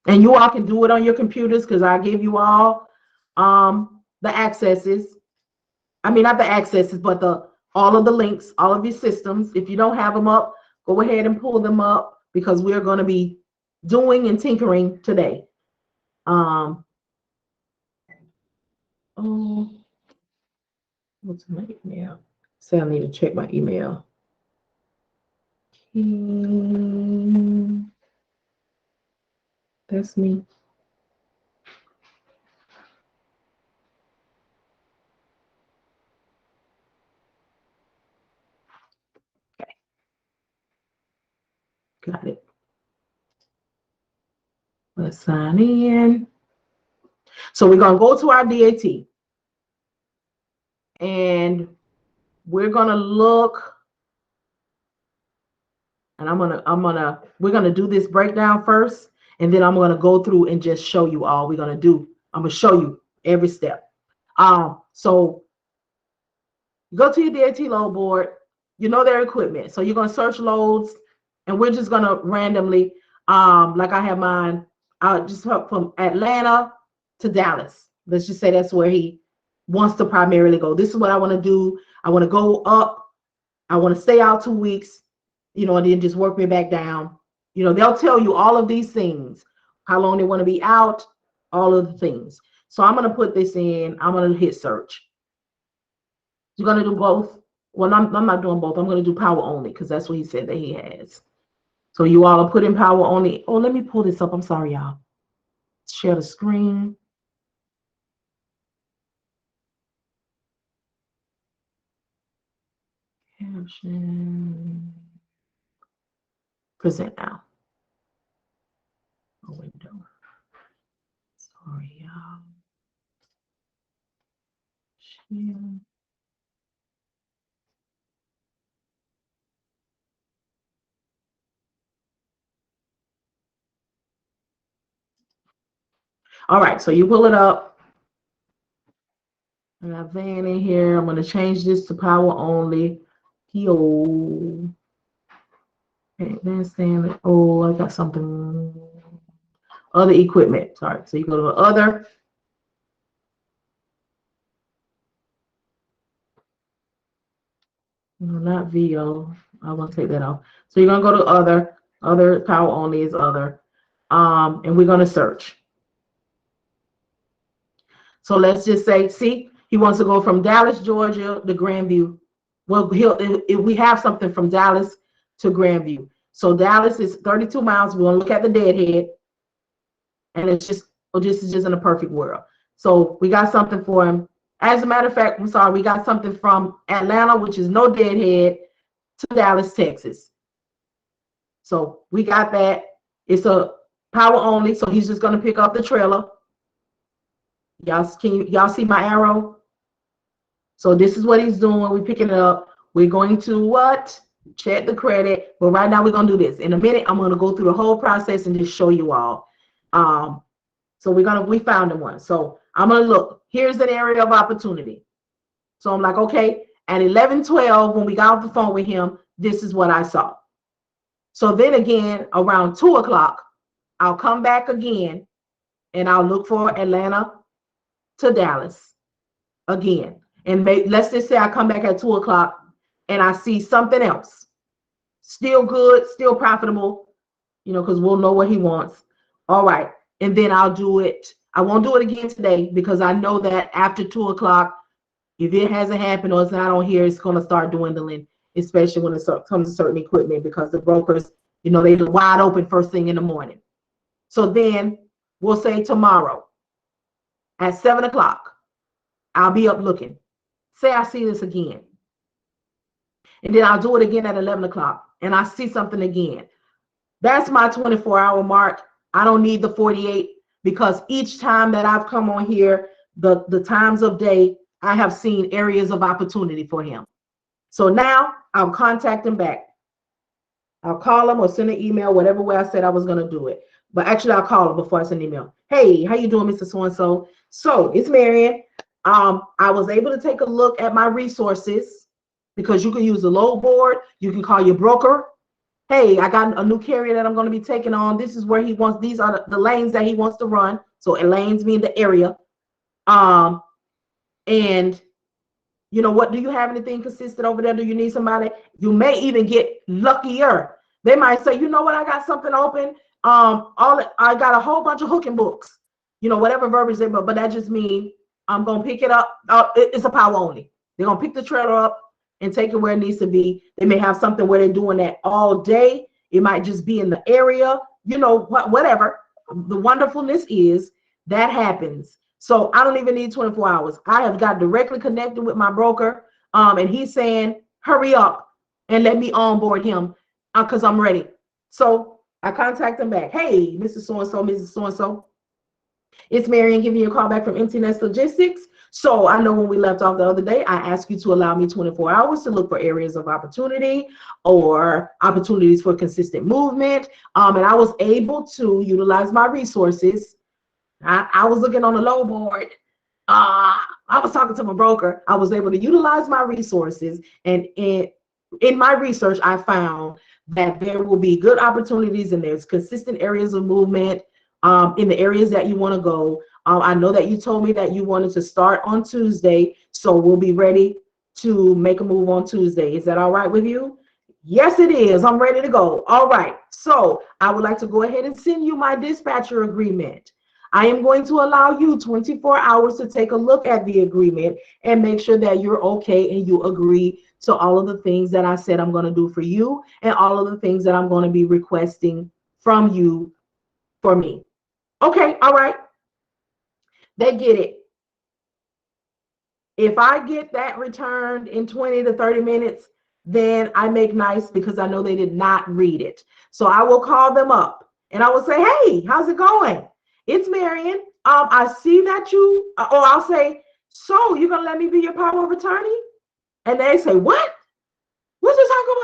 And you all can do it on your computers, because I gave you all the accesses. I mean, not the accesses, but all of the links, all of your systems. If you don't have them up, go ahead and pull them up, because we're going to be doing and tinkering today. Oh, what's my email? So I need to check my email. That's me. Okay. Got it. Let's sign in. So we're going to go to our DAT. And we're going to look. And we're going to do this breakdown first. And then I'm going to go through and just show you all we're going to do. I'm going to show you every step. So go to your DAT load board. You know their equipment. So you're going to search loads. And we're just going to randomly, like I have mine, just from Atlanta to Dallas. Let's just say that's where he wants to primarily go. This is what I want to do. I want to go up. I want to stay out 2 weeks, and then just work me back down. They'll tell you all of these things, how long they want to be out, all of the things. So I'm going to put this in. I'm going to hit search. You're going to do both. Well, I'm not doing both. I'm going to do power only because that's what he said that he has. So you all are putting power only. Oh, let me pull this up. I'm sorry, y'all. Share the screen. Caption. Present now. A window. Sorry, y'all. Share. All right, so you pull it up. I got Van in here. I'm going to change this to power only. Yo. Okay, Van Stanley. Oh, I got something. Other equipment. Sorry. So you go to other. No, not VO. I want to take that off. So you're going to go to other. Other power only is other. And we're going to search. So let's just say, see, he wants to go from Dallas, Georgia to Grandview. Well, if we have something from Dallas to Grandview. So Dallas is 32 miles. We're going to look at the deadhead. And it's just, this is just in a perfect world. So we got something for him. As a matter of fact, I'm sorry, we got something from Atlanta, which is no deadhead, to Dallas, Texas. So we got that. It's a power only. So he's just going to pick up the trailer. Y'all see my arrow? So this is what he's doing. We're picking it up. We're going to what? Check the credit. But right now we're going to do this. In a minute, I'm going to go through the whole process and just show you all. So we found the one. So I'm going to look. Here's an area of opportunity. So I'm like, okay, at 11:12, when we got off the phone with him, this is what I saw. So then again, around 2 o'clock, I'll come back again and I'll look for Atlanta to Dallas again. And let's just say I come back at 2 o'clock and I see something else. Still good, still profitable, because we'll know what he wants. All right. And then I'll do it. I won't do it again today because I know that after 2 o'clock, if it hasn't happened or it's not on here, it's going to start dwindling, especially when it comes to certain equipment because the brokers, they're wide open first thing in the morning. So then we'll say tomorrow at 7 o'clock, I'll be up looking. Say I see this again. And then I'll do it again at 11 o'clock and I see something again. That's my 24-hour mark. I don't need the 48 because each time that I've come on here, the times of day, I have seen areas of opportunity for him. So now I'll contact him back. I'll call him or send an email, whatever way I said I was going to do it. But actually, I'll call him before I send an email. Hey, how you doing, Mr. So-and-so? So it's Marian. I was able to take a look at my resources because you can use the load board. You can call your broker. Hey, I got a new carrier that I'm going to be taking on. This is where he wants. These are the lanes that he wants to run. So lanes mean the area. And what? Do you have anything consistent over there? Do you need somebody? You may even get luckier. They might say, you know what? I got something open. I got a whole bunch of hooking books. Whatever verbiage they, but that just means I'm gonna pick it up. It's a power only. They're gonna pick the trailer up and take it where it needs to be. They may have something where they're doing that all day. It might just be in the area, whatever. the wonderfulness is that happens. So I don't even need 24 hours. I have got directly connected with my broker, and he's saying, hurry up and let me onboard him because I'm ready. So I contact him back. Hey, Mr. So-and-so, Mrs. So-and-so, it's Marian giving you a call back from Empteenest Logistics. So I know when we left off the other day, I asked you to allow me 24 hours to look for areas of opportunity or opportunities for consistent movement. And I was able to utilize my resources. I was looking on the low board. I was talking to my broker. I was able to utilize my resources. And in my research, I found that there will be good opportunities and there's consistent areas of movement in the areas that you want to go. I know that you told me that you wanted to start on Tuesday, so we'll be ready to make a move on Tuesday. Is that all right with you? Yes, it is. I'm ready to go. All right. So I would like to go ahead and send you my dispatcher agreement. I am going to allow you 24 hours to take a look at the agreement and make sure that you're okay and you agree to all of the things that I said I'm going to do for you and all of the things that I'm going to be requesting from you for me. Okay. All right. They get it. If I get that returned in 20 to 30 minutes, then I make nice because I know they did not read it. So I will call them up and I will say, hey, how's it going? It's Marian. I see that you, or I'll say, so you're going to let me be your power of attorney? And they say, what? What's this talking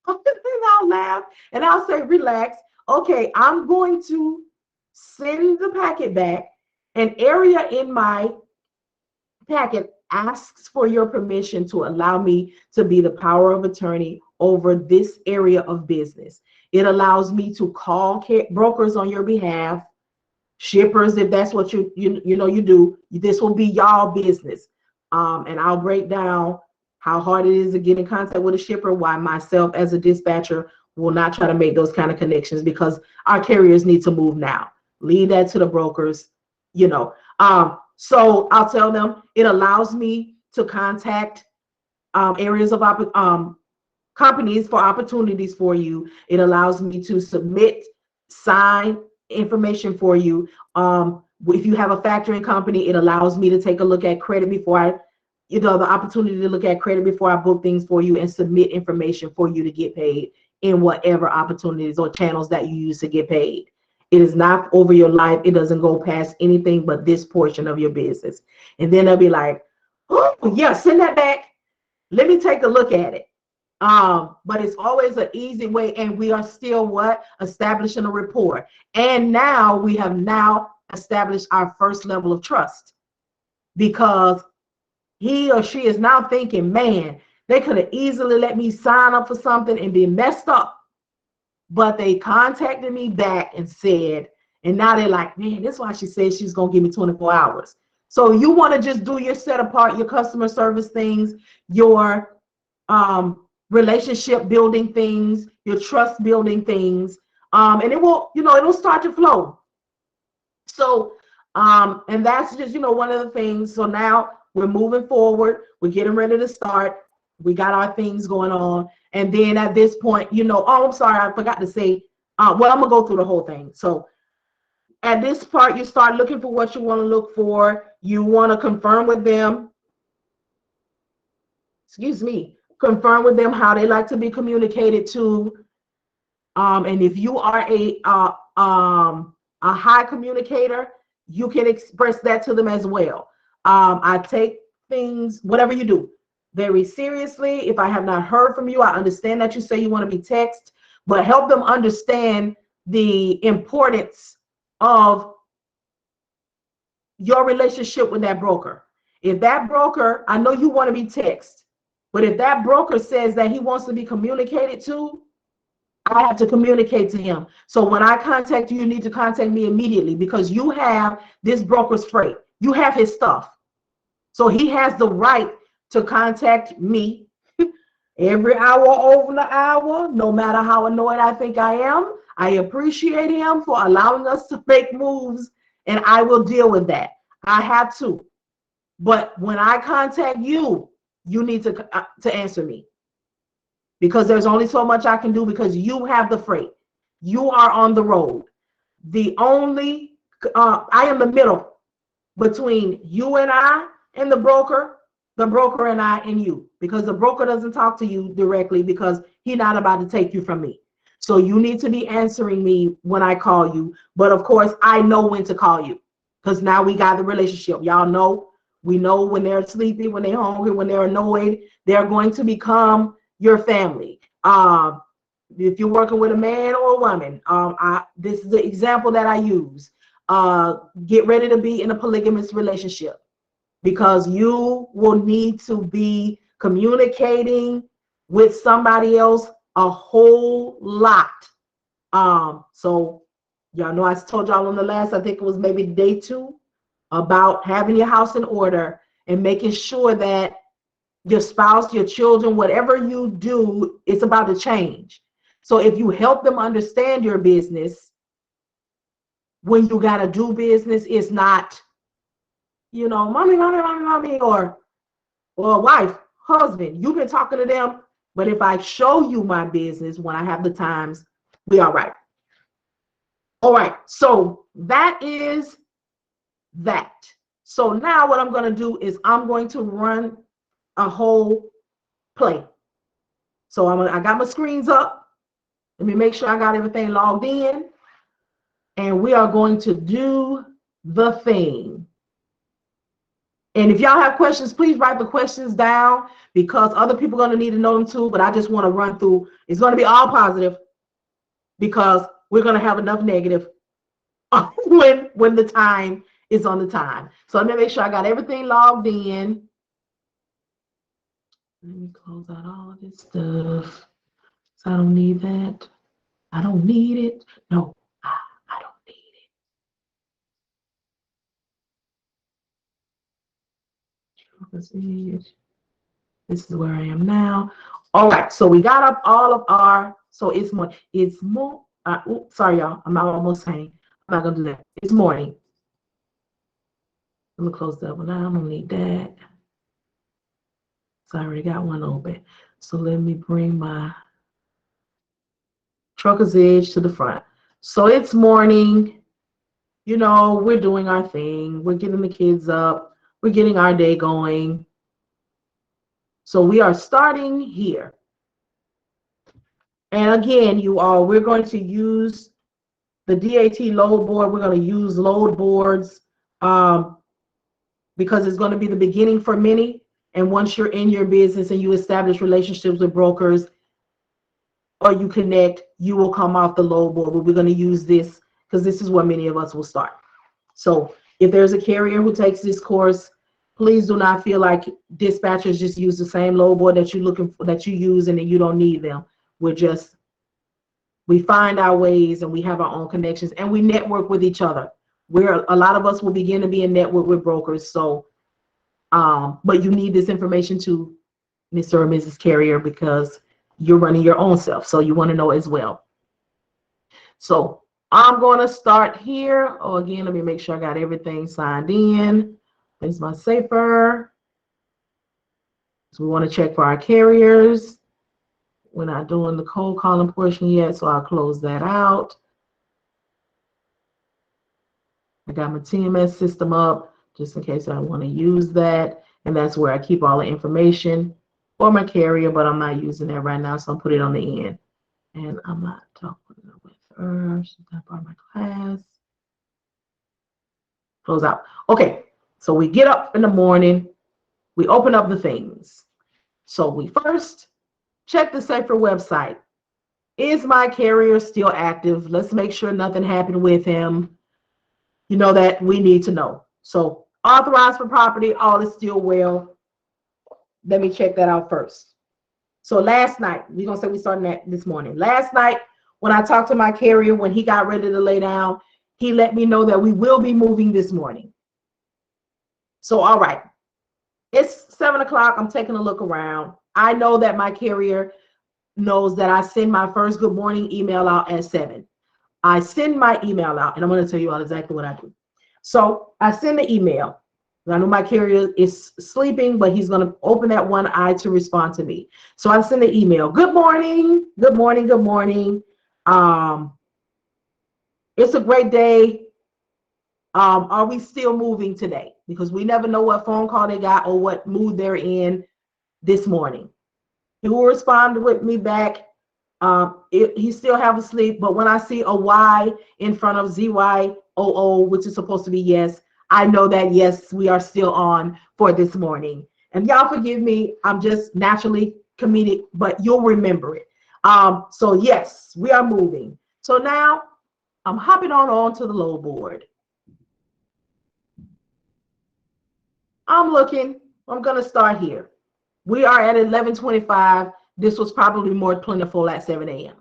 about? And I'll laugh and I'll say, relax. Okay, I'm going to send the packet back. An area in my packet asks for your permission to allow me to be the power of attorney over this area of business. It allows me to call brokers on your behalf, shippers, if that's what you do. This will be y'all business. And I'll break down how hard it is to get in contact with a shipper, why myself as a dispatcher will not try to make those kind of connections because our carriers need to move now. Leave that to the brokers, So I'll tell them it allows me to contact areas of companies for opportunities for you. It allows me to submit, sign information for you. If you have a factoring company, it allows me to take a look at credit before the opportunity to look at credit before I book things for you and submit information for you to get paid in whatever opportunities or channels that you use to get paid. It is not over your life. It doesn't go past anything but this portion of your business. And then they'll be like, oh, yeah, send that back. Let me take a look at it. But it's always an easy way. And we are still establishing a rapport. And now we have established our first level of trust because he or she is now thinking, man, they could have easily let me sign up for something and be messed up. But they contacted me back and said, and now they're like, man, that's why she said she's going to give me 24 hours. So you want to just do your set apart, your customer service things, your relationship building things, your trust building things. And it will, it'll start to flow. So, and that's just, one of the things. So now we're moving forward. We're getting ready to start. We got our things going on. And then at this point, oh, I'm sorry, I forgot to say, I'm going to go through the whole thing. So at this part, you start looking for what you want to look for. You want to confirm with them, confirm with them how they like to be communicated to. And if you are a high communicator, you can express that to them as well. I take things, whatever you do, very seriously. If I have not heard from you, I understand that you say you want to be text, but help them understand the importance of your relationship with that broker. If that broker, I know you want to be text, but if that broker says that he wants to be communicated to, I have to communicate to him. So when I contact you, you need to contact me immediately because you have this broker's freight. You have his stuff. So he has the right to contact me every hour over the hour, no matter how annoyed I think I am. I appreciate him for allowing us to make moves, and I will deal with that. I have to. But when I contact you, you need to answer me because there's only so much I can do because you have the freight. You are on the road. I am the middle between you and I and the broker and I and you, because the broker doesn't talk to you directly because he's not about to take you from me. So you need to be answering me when I call you. But of course, I know when to call you because now we got the relationship. Y'all know, we know when they're sleepy, when they're hungry, when they're annoyed, they're going to become your family. If you're working with a man or a woman, this is the example that I use. Get ready to be in a polygamous relationship because you will need to be communicating with somebody else a whole lot. So y'all know I told y'all on the last, I think it was maybe day 2, about having your house in order and making sure that your spouse, your children, whatever you do, it's about to change. So if you help them understand your business, when you got to do business, it's not, mommy, or wife, husband, you've been talking to them. But if I show you my business when I have the times, we all right. All right. So that is that. So now what I'm going to do is I'm going to run a whole play. So I got my screens up. Let me make sure I got everything logged in. And we are going to do the thing. And if y'all have questions, please write the questions down because other people are going to need to know them too. But I just want to run through. It's going to be all positive because we're going to have enough negative when the time is on the time. So let me make sure I got everything logged in. Let me close out all of this stuff. So I don't need that. I don't need it. No, I don't need it. This is where I am now. All right, so we got up all of our, so it's more, sorry y'all, I'm almost saying, I'm not gonna do that. It's morning. I'm gonna close that one out, I don't need that. So I already got one open. So let me bring my trucker's edge to the front. So it's morning, we're doing our thing. We're getting the kids up. We're getting our day going. So we are starting here. And again, you all, we're going to use the DAT load board. We're going to use load boards because it's going to be the beginning for many. And once you're in your business and you establish relationships with brokers or you connect, you will come off the load board. But we're going to use this because this is where many of us will start. So if there's a carrier who takes this course, please do not feel like dispatchers just use the same load board that you're looking for, that you use, and then you don't need them. We find our ways and we have our own connections and we network with each other. A lot of us will begin to be in network with brokers. So, but you need this information to Mr. or Mrs. Carrier because you're running your own self. So you want to know as well. So I'm going to start here. Oh, again, let me make sure I got everything signed in. There's my safer. So we want to check for our carriers. We're not doing the cold calling portion yet, so I'll close that out. I got my TMS system up just in case I want to use that. And that's where I keep all the information for my carrier, but I'm not using that right now, so I'll put it on the end. And I'm not talking with her. She's not part of my class. Close out. Okay, so we get up in the morning. We open up the things. So we first check the Safer website. Is my carrier still active? Let's make sure nothing happened with him. That we need to know. So authorized for property, all is still well. Let me check that out first. So last night, we're going to say we started that this morning. Last night, when I talked to my carrier, when he got ready to lay down, he let me know that we will be moving this morning. So, all right. It's 7 o'clock. I'm taking a look around. I know that my carrier knows that I send my first good morning email out at 7. I send my email out, and I'm going to tell you all exactly what I do. So I send the email. I know my carrier is sleeping, but he's going to open that one eye to respond to me. So I send the email. Good morning. Good morning. Good morning. It's a great day. Are we still moving today? Because we never know what phone call they got or what mood they're in this morning. He will respond with me back. He still have a sleep, but when I see a Y in front of ZYOO, which is supposed to be yes, I know that yes, we are still on for this morning. And y'all forgive me, I'm just naturally comedic, but you'll remember it. So yes, we are moving. So now I'm hopping on to the low board. I'm looking. I'm gonna start here. We are at 11:25. This was probably more plentiful at 7 a.m.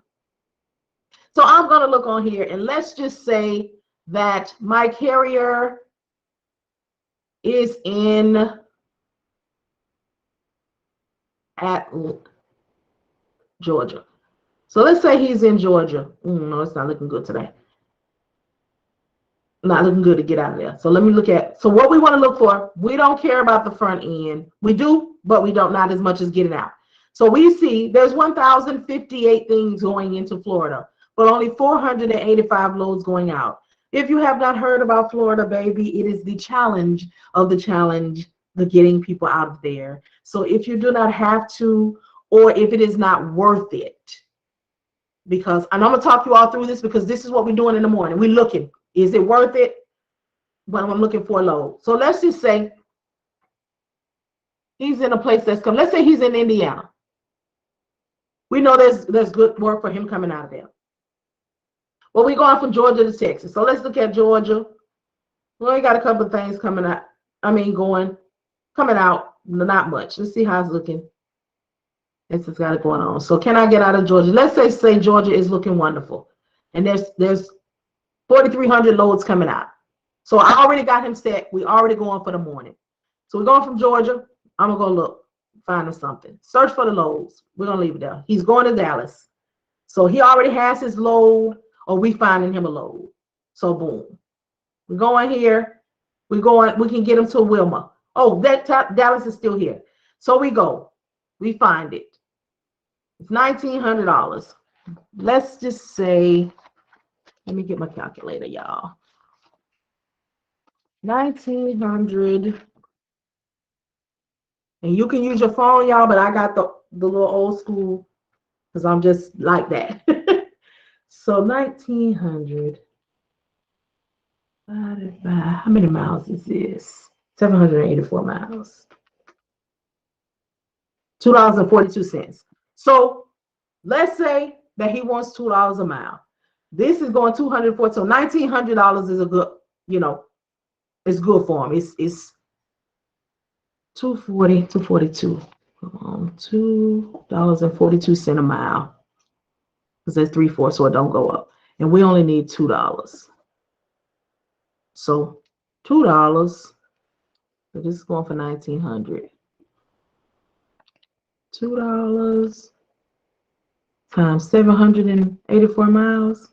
So I'm going to look on here, and let's just say that my carrier is in at Georgia. So let's say he's in Georgia. No, it's not looking good today. Not looking good to get out of there. So let me look at, so what we want to look for, we don't care about the front end. We do, but we don't, not as much as getting out. So we see there's 1,058 things going into Florida, but only 485 loads going out. If you have not heard about Florida, baby, it is the challenge of the challenge, the getting people out of there. So if you do not have to, or if it is not worth it, because, and I'm going to talk you all through this because this is what we're doing in the morning. We're looking, is it worth it? When I'm looking for a load. So let's just say he's in a place that's come. Let's say he's in Indiana. We know there's good work for him coming out of there. Well, we're going from Georgia to Texas. So let's look at Georgia. Well, we got a couple of things coming out. Coming out, not much. Let's see how it's looking. This has got it going on. So can I get out of Georgia? Let's say Georgia is looking wonderful. And there's 4,300 loads coming out. So I already got him set. We already going for the morning. So we're going from Georgia. I'm going to go look, find him something. Search for the loads. We're going to leave it there. He's going to Dallas. So he already has his load, or we finding him a load. So boom. We're going here. We can get him to Wilma. Oh, Dallas is still here. So we go. We find it. It's $1,900. Let's just say, let me get my calculator, y'all. 1,900. And you can use your phone, y'all, but I got the little old school because I'm just like that. So 1,900 divided by, how many miles is this? 784 miles. $2.42. So let's say that he wants $2 a mile. This is going 240. So $1,900 is a good, it's good for him. It's 240, 242. $2.42 a mile. Because that's 3/4, so it don't go up. And we only need $2. So $2. So this is going for 1,900. $2 times 784 miles.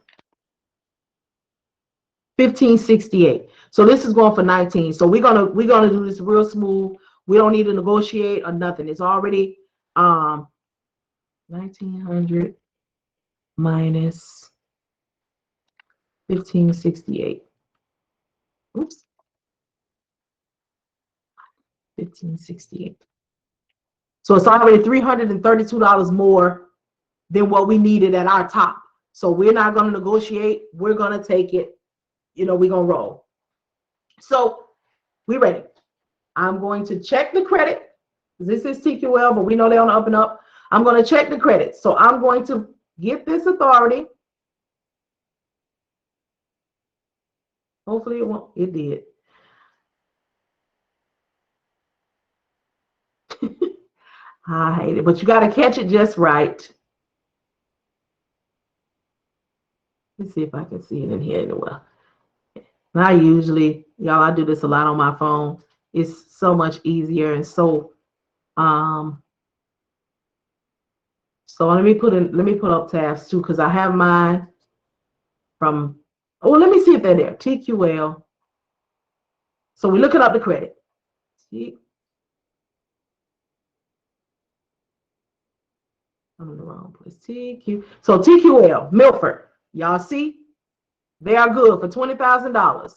1,568. So this is going for 19. So we're gonna do this real smooth. We don't need to negotiate or nothing. It's already 1,900 minus 1,568. Oops. 1,568. So it's already $332 more than what we needed at our top. So we're not going to negotiate. We're going to take it. We're going to roll. So we ready. I'm going to check the credit. This is TQL, but we know they're on the up and up. I'm going to check the credit. So I'm going to get this authority. Hopefully it won't. It did. I hate it, but you got to catch it just right. Let's see if I can see it in here anywhere. I usually, y'all, I do this a lot on my phone. It's so much easier and so let me put up tabs too, because I have mine from, oh, let me see if they're there. TQL. So we're looking up the credit. See? I'm in the wrong place. So TQL, Milford. Y'all see? They are good for $20,000.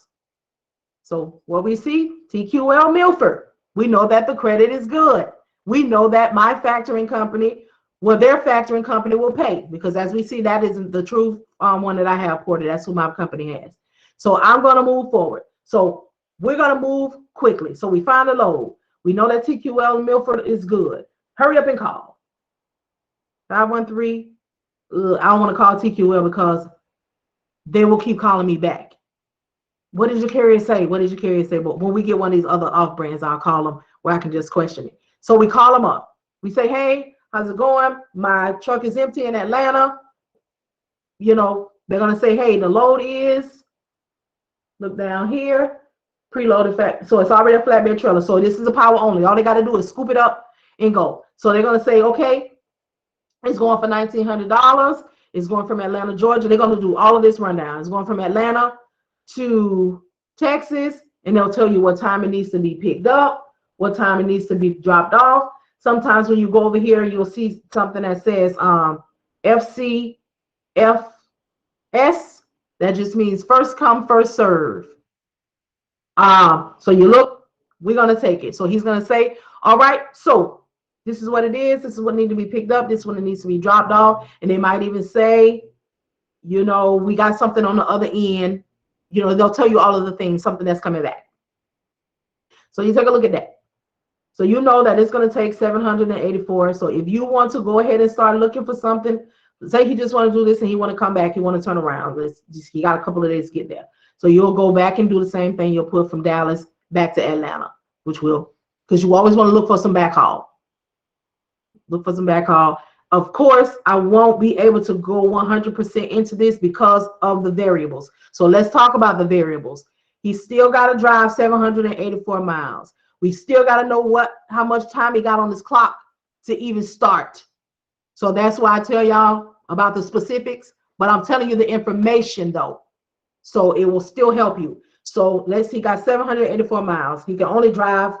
So what we see, TQL Milford, we know that the credit is good. We know that my factoring company, well, their factoring company will pay, because as we see, that isn't the true one that I have, Porter. That's who my company has. So I'm going to move forward. So we're going to move quickly. So we find a load. We know that TQL Milford is good. Hurry up and call. 513. I don't want to call TQL because they will keep calling me back. What did your carrier say? What did your carrier say? But when we get one of these other off brands, I'll call them where I can just question it. So we call them up. We say, hey, how's it going? My truck is empty in Atlanta. You know, they're going to say, hey, the load is, look down here, preloaded. So it's already a flatbed trailer. So this is a power only. All they got to do is scoop it up and go. So they're going to say, okay, it's going for $1,900. It's going from Atlanta, Georgia. They're going to do all of this rundown. It's going from Atlanta to Texas, and they'll tell you what time it needs to be picked up, what time it needs to be dropped off. Sometimes when you go over here, you'll see something that says FCFS. That just means first come, first serve. So you look, we're going to take it. So he's going to say, all right, so this is what it is. This is what needs to be picked up. This is what needs to be dropped off. And they might even say, you know, we got something on the other end. You know, they'll tell you all of the things, something that's coming back. So you take a look at that. So you know that it's going to take 784. So if you want to go ahead and start looking for something, say he just want to do this and he want to come back, he want to turn around. He got a couple of days to get there. So you'll go back and do the same thing. You'll put from Dallas back to Atlanta, which will, because you always want to look for some backhaul. Look for some backhaul. Of course, I won't be able to go 100% into this because of the variables. So let's talk about the variables. He still got to drive 784 miles. We still got to know how much time he got on his clock to even start. So that's why I tell y'all about the specifics, but I'm telling you the information though. So it will still help you. So he got 784 miles. He can only drive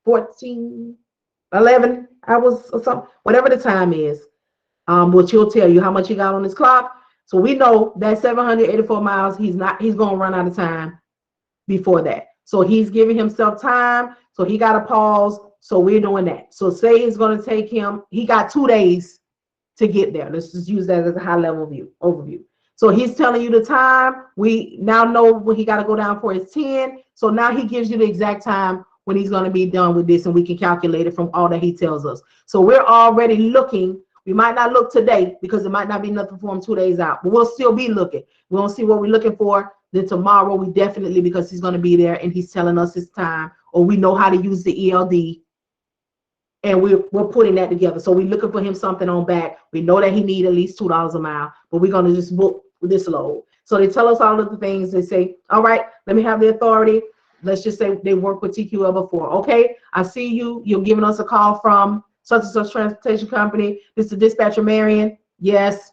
11 hours or something, whatever the time is, which he'll tell you how much he got on his clock. So we know that 784 miles, he's going to run out of time before that. So he's giving himself time. So he got to pause. So we're doing that. So say it's going to take him, he got 2 days to get there. Let's just use that as a high level overview. So he's telling you the time. We now know when he got to go down for his 10. So now he gives you the exact time when he's going to be done with this, and we can calculate it from all that he tells us. So we're already looking. We might not look today because it might not be nothing for him 2 days out, but we'll still be looking. We'll see what we're looking for. Then tomorrow we definitely, because he's going to be there and he's telling us his time, or we know how to use the ELD, and we're putting that together. So we're looking for him something on back. We know that he needs at least $2 a mile, but we're going to just book this load. So they tell us all of the things. They say, all right, let me have the authority. Let's just say they work with TQL before. Okay, I see you. You're giving us a call from such and such transportation company. This is the dispatcher, Marian. Yes.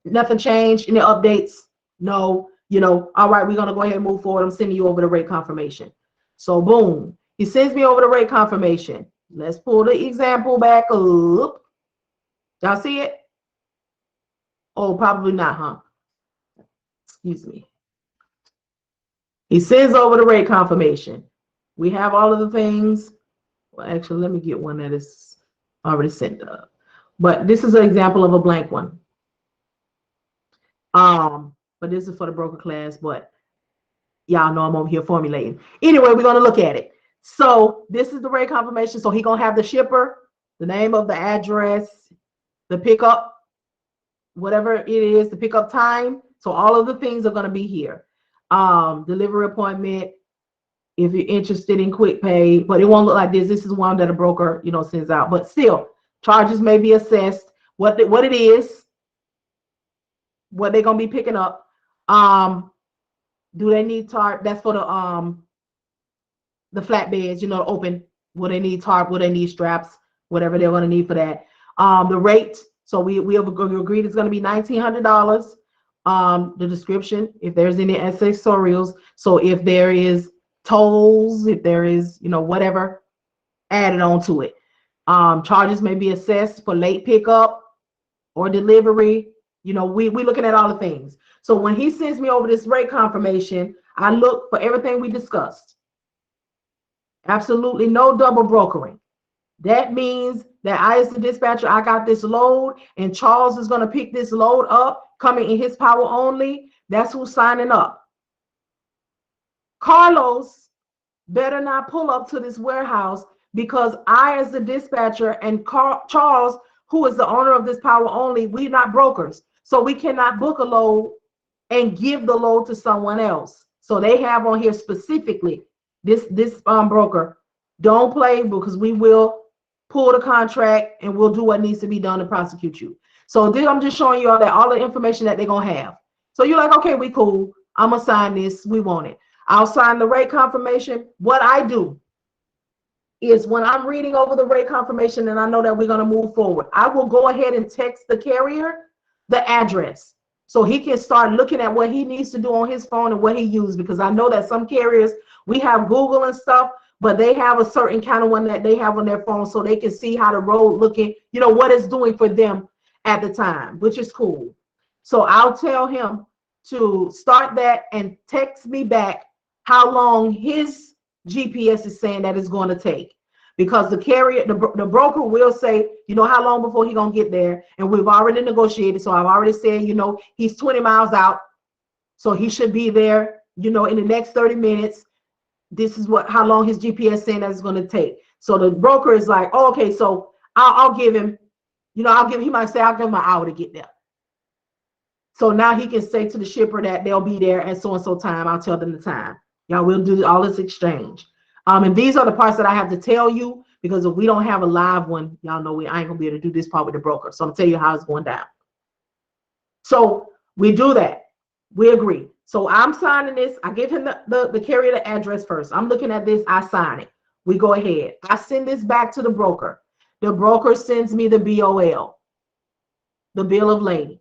Nothing changed. Any updates? No. You know, all right, we're going to go ahead and move forward. I'm sending you over the rate confirmation. So boom, he sends me over the rate confirmation. Let's pull the example back up. Y'all see it? Oh, probably not, huh? Excuse me. He sends over the rate confirmation. We have all of the things. Well, actually, let me get one that is already sent up. But this is an example of a blank one. But this is for the broker class, but y'all know I'm over here formulating. Anyway, we're going to look at it. So this is the rate confirmation. So he's going to have the shipper, the name of the address, the pickup, whatever it is, the pickup time. So all of the things are going to be here. Delivery appointment, if you're interested in quick pay, but it won't look like this. This is one that a broker, you know, sends out, but still charges may be assessed, what it is, what they're going to be picking up. Do they need tarp? That's for the flatbeds, you know, open. Will they need tarp? Will they need straps? Whatever they're going to need for that. The rate. So we agreed it's going to be $1,900. The description, if there's any accessorials. So if there is tolls, if there is, you know, whatever added on to it. Charges may be assessed for late pickup or delivery. You know, we're looking at all the things. So when he sends me over this rate confirmation, I look for everything we discussed. Absolutely no double brokering. That means that I, as the dispatcher, I got this load and Charles is going to pick this load up coming in his power only. That's who's signing up. Carlos better not pull up to this warehouse because I, as the dispatcher, and Charles, who is the owner of this power only, we're not brokers. So we cannot book a load and give the load to someone else. So they have on here specifically, this broker, don't play because we will pull the contract and we'll do what needs to be done to prosecute you. So then I'm just showing you all that, all the information that they're gonna have. So you're like, okay, we cool. I'm gonna sign this. We want it. I'll sign the rate confirmation. What I do is when I'm reading over the rate confirmation and I know that we're gonna move forward, I will go ahead and text the carrier the address so he can start looking at what he needs to do on his phone and what he uses, because I know that some carriers, we have Google and stuff, but they have a certain kind of one that they have on their phone so they can see how the road looking, you know, what it's doing for them at the time, which is cool. So I'll tell him to start that and text me back how long his GPS is saying that it's going to take. Because the carrier, the broker will say, you know, how long before he's going to get there. And we've already negotiated. So I've already said, you know, he's 20 miles out. So he should be there, you know, in the next 30 minutes. This is how long his GPS saying that it's going to take. So the broker is like, oh, okay, so I'll give him, you know, he might say, I'll give him an hour to get there. So now he can say to the shipper that they'll be there at so-and-so time. I'll tell them the time. Y'all will do all this exchange. And these are the parts that I have to tell you, because if we don't have a live one, y'all know I ain't gonna be able to do this part with the broker. So I'm gonna tell you how it's going down. So we do that. We agree. So I'm signing this. I give him the carrier the address first. I'm looking at this. I sign it. We go ahead. I send this back to the broker. The broker sends me the BOL, the bill of lading.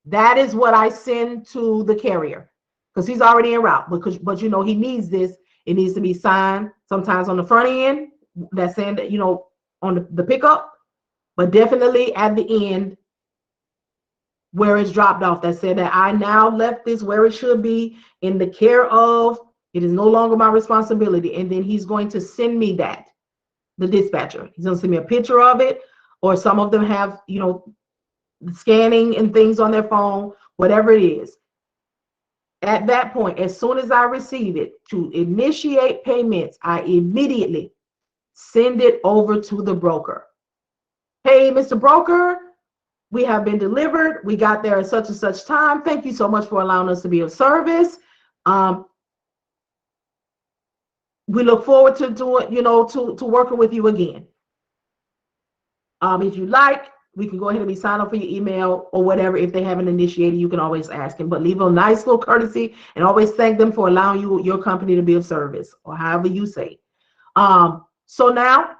That is what I send to the carrier because he's already en route. But you know, he needs this. It needs to be signed sometimes on the front end, that's saying that, you know, on the pickup, but definitely at the end where it's dropped off, that said that I now left this where it should be in the care of, it is no longer my responsibility. And then he's going to send me that, the dispatcher. He's going to send me a picture of it, or some of them have, you know, scanning and things on their phone, whatever it is. At that point, as soon as I receive it, to initiate payments, I immediately send it over to the broker. Hey, Mr. Broker, we have been delivered. We got there at such and such time. Thank you so much for allowing us to be of service. We look forward to doing, you know, to working with you again. If you like, we can go ahead and be signed up for your email or whatever. If they haven't initiated, you can always ask them, but leave a nice little courtesy and always thank them for allowing your company to be of service, or however you say. So now,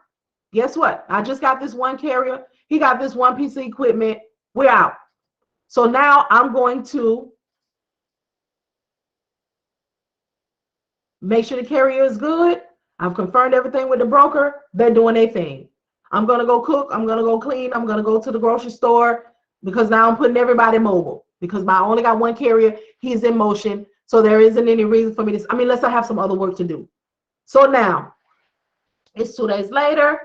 guess what? I just got this one carrier. He got this one piece of equipment. We're out. So now I'm going to make sure the carrier is good. I've confirmed everything with the broker. They're doing their thing. I'm going to go cook. I'm going to go clean. I'm going to go to the grocery store, because now I'm putting everybody mobile, because I only got one carrier. He's in motion. So there isn't any reason for me to, unless I have some other work to do. So now it's 2 days later.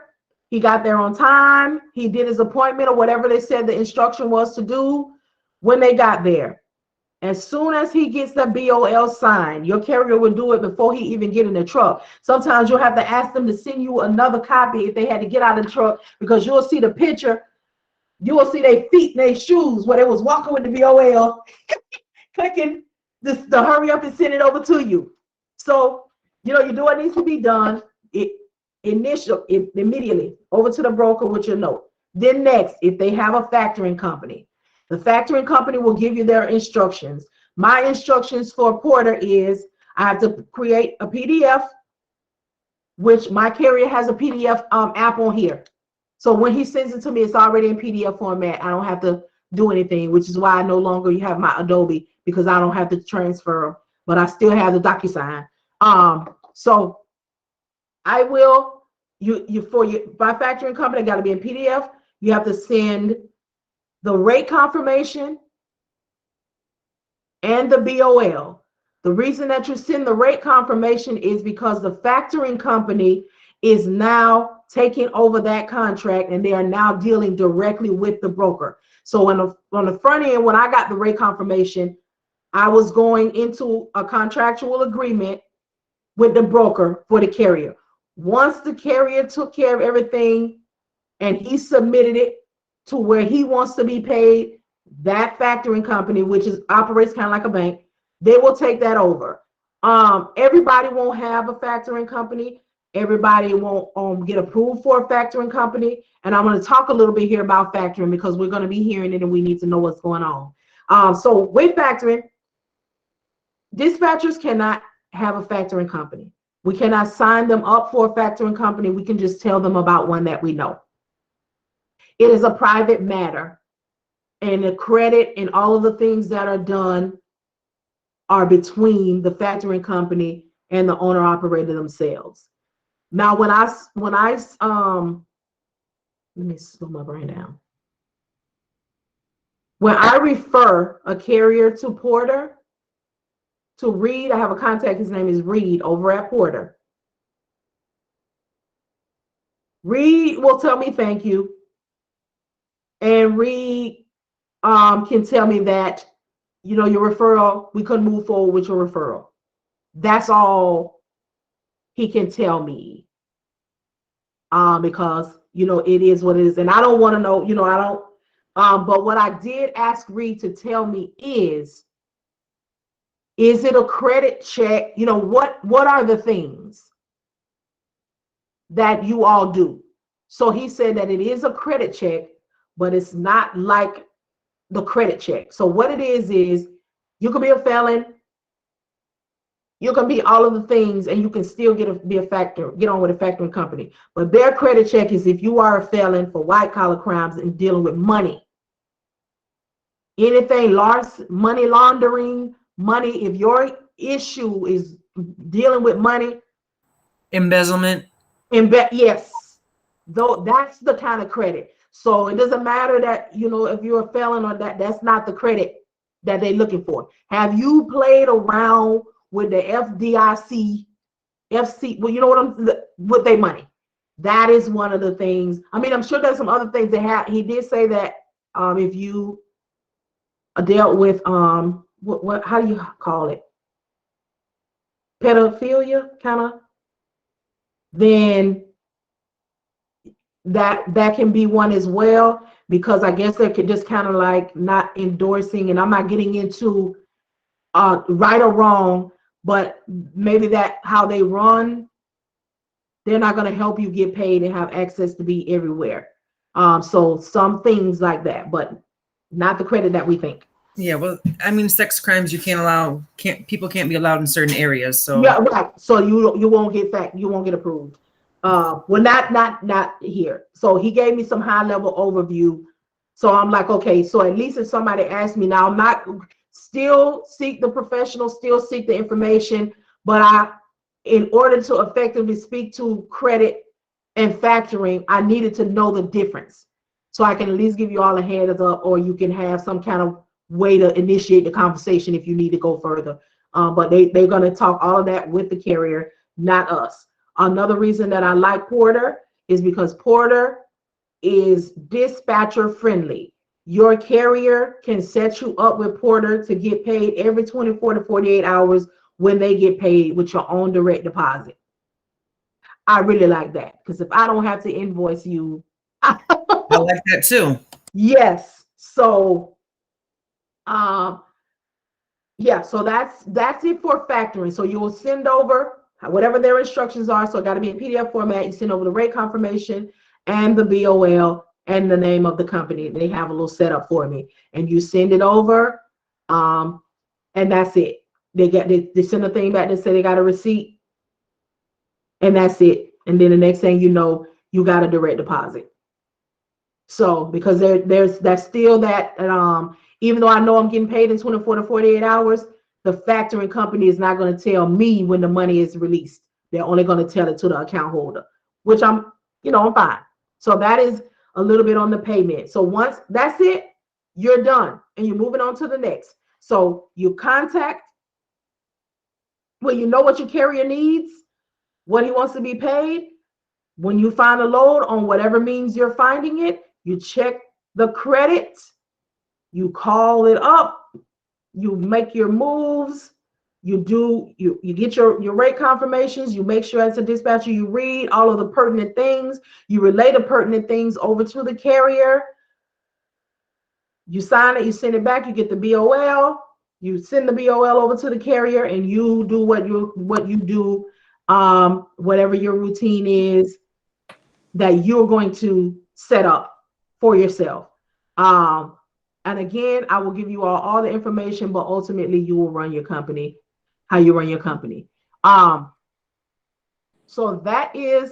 He got there on time. He did his appointment or whatever they said the instruction was to do when they got there. As soon as he gets the BOL signed, your carrier will do it before he even get in the truck. Sometimes you'll have to ask them to send you another copy if they had to get out of the truck, because you'll see the picture. You will see their feet and their shoes where they was walking with the BOL, clicking this to hurry up and send it over to you. So, you know, you do what needs to be done. Immediately over to the broker with your note. Then next, if they have a factoring company, the factoring company will give you their instructions. My instructions for Porter is I have to create a PDF, which my carrier has a PDF app on here. So when he sends it to me, it's already in PDF format. I don't have to do anything, which is why I no longer have my Adobe, because I don't have to transfer them, but I still have the DocuSign. So I will, by factoring company, got to be in PDF. You have to send the rate confirmation and the BOL. The reason that you send the rate confirmation is because the factoring company is now taking over that contract and they are now dealing directly with the broker. So on the front end, when I got the rate confirmation, I was going into a contractual agreement with the broker for the carrier. Once the carrier took care of everything and he submitted it to where he wants to be paid, that factoring company, which operates kind of like a bank, they will take that over. Everybody won't have a factoring company. Everybody won't get approved for a factoring company. And I'm going to talk a little bit here about factoring because we're going to be hearing it and we need to know what's going on. So with factoring, dispatchers cannot have a factoring company. We cannot sign them up for a factoring company. We can just tell them about one that we know. It is a private matter, and the credit and all of the things that are done are between the factoring company and the owner operator themselves. Now, when I let me slow my brain down. When I refer a carrier to Porter, to Reed, I have a contact, his name is Reed over at Porter. Reed will tell me thank you. And Reed can tell me that, you know, your referral, we couldn't move forward with your referral. That's all he can tell me. Because, you know, it is what it is. And I don't want to know, you know, I don't, but what I did ask Reed to tell me is it a credit check? You know, what are the things that you all do? So he said that it is a credit check, but it's not like the credit check. So what it is you can be a felon, you can be all of the things, and you can still get on with a factoring company. But their credit check is if you are a felon for white collar crimes and dealing with money. Anything money laundering, money, if your issue is dealing with money. Embezzlement. Yes. Though that's the kind of credit. So it doesn't matter that, you know, if you're a felon or that's not the credit that they're looking for. Have you played around with the FDIC, well, you know with their money? That is one of the things. I mean, I'm sure there's some other things they have. He did say that if you dealt with what how do you call it? Pedophilia, kind of, then that can be one as well, because I guess they could just kind of like not endorsing, and I'm not getting into right or wrong, but maybe that how they run, they're not going to help you get paid and have access to be everywhere. So some things like that, but not the credit that we think. Yeah, well, I mean, sex crimes people can't be allowed in certain areas. So yeah, right. So you won't get approved. Well, not here. So he gave me some high level overview. So I'm like, okay, so at least if somebody asks me now, I'm not still seek the professional, still seek the information, but in order to effectively speak to credit and factoring, I needed to know the difference. So I can at least give you all a heads up, or you can have some kind of way to initiate the conversation if you need to go further. But they're going to talk all of that with the carrier, not us. Another reason that I like Porter is because Porter is dispatcher friendly. Your carrier can set you up with Porter to get paid every 24 to 48 hours when they get paid with your own direct deposit. I really like that, because if I don't have to invoice you, I like that too. Yes. So yeah, so that's it for factoring. So you will send over whatever their instructions are. So it got to be in PDF format. You send over the rate confirmation and the BOL and the name of the company. They have a little setup for me, and you send it over, and that's it. They send a thing back that say they got a receipt, and that's it. And then the next thing you know, you got a direct deposit. So because that's still that, even though I know I'm getting paid in 24 to 48 hours, the factoring company is not going to tell me when the money is released. They're only going to tell it to the account holder, which I'm fine. So that is a little bit on the payment. So once that's it, you're done and you're moving on to the next. So you contact, well, you know what your carrier needs, what he wants to be paid. When you find a load on whatever means you're finding it, you check the credit, you call it up, you make your moves, you get your rate confirmations, you make sure as a dispatcher you read all of the pertinent things, you relay the pertinent things over to the carrier, you sign it, you send it back, you get the BOL, you send the BOL over to the carrier, and you do what you do, whatever your routine is that you're going to set up for yourself. And again, I will give you all the information, but ultimately you will run your company, how you run your company. So that is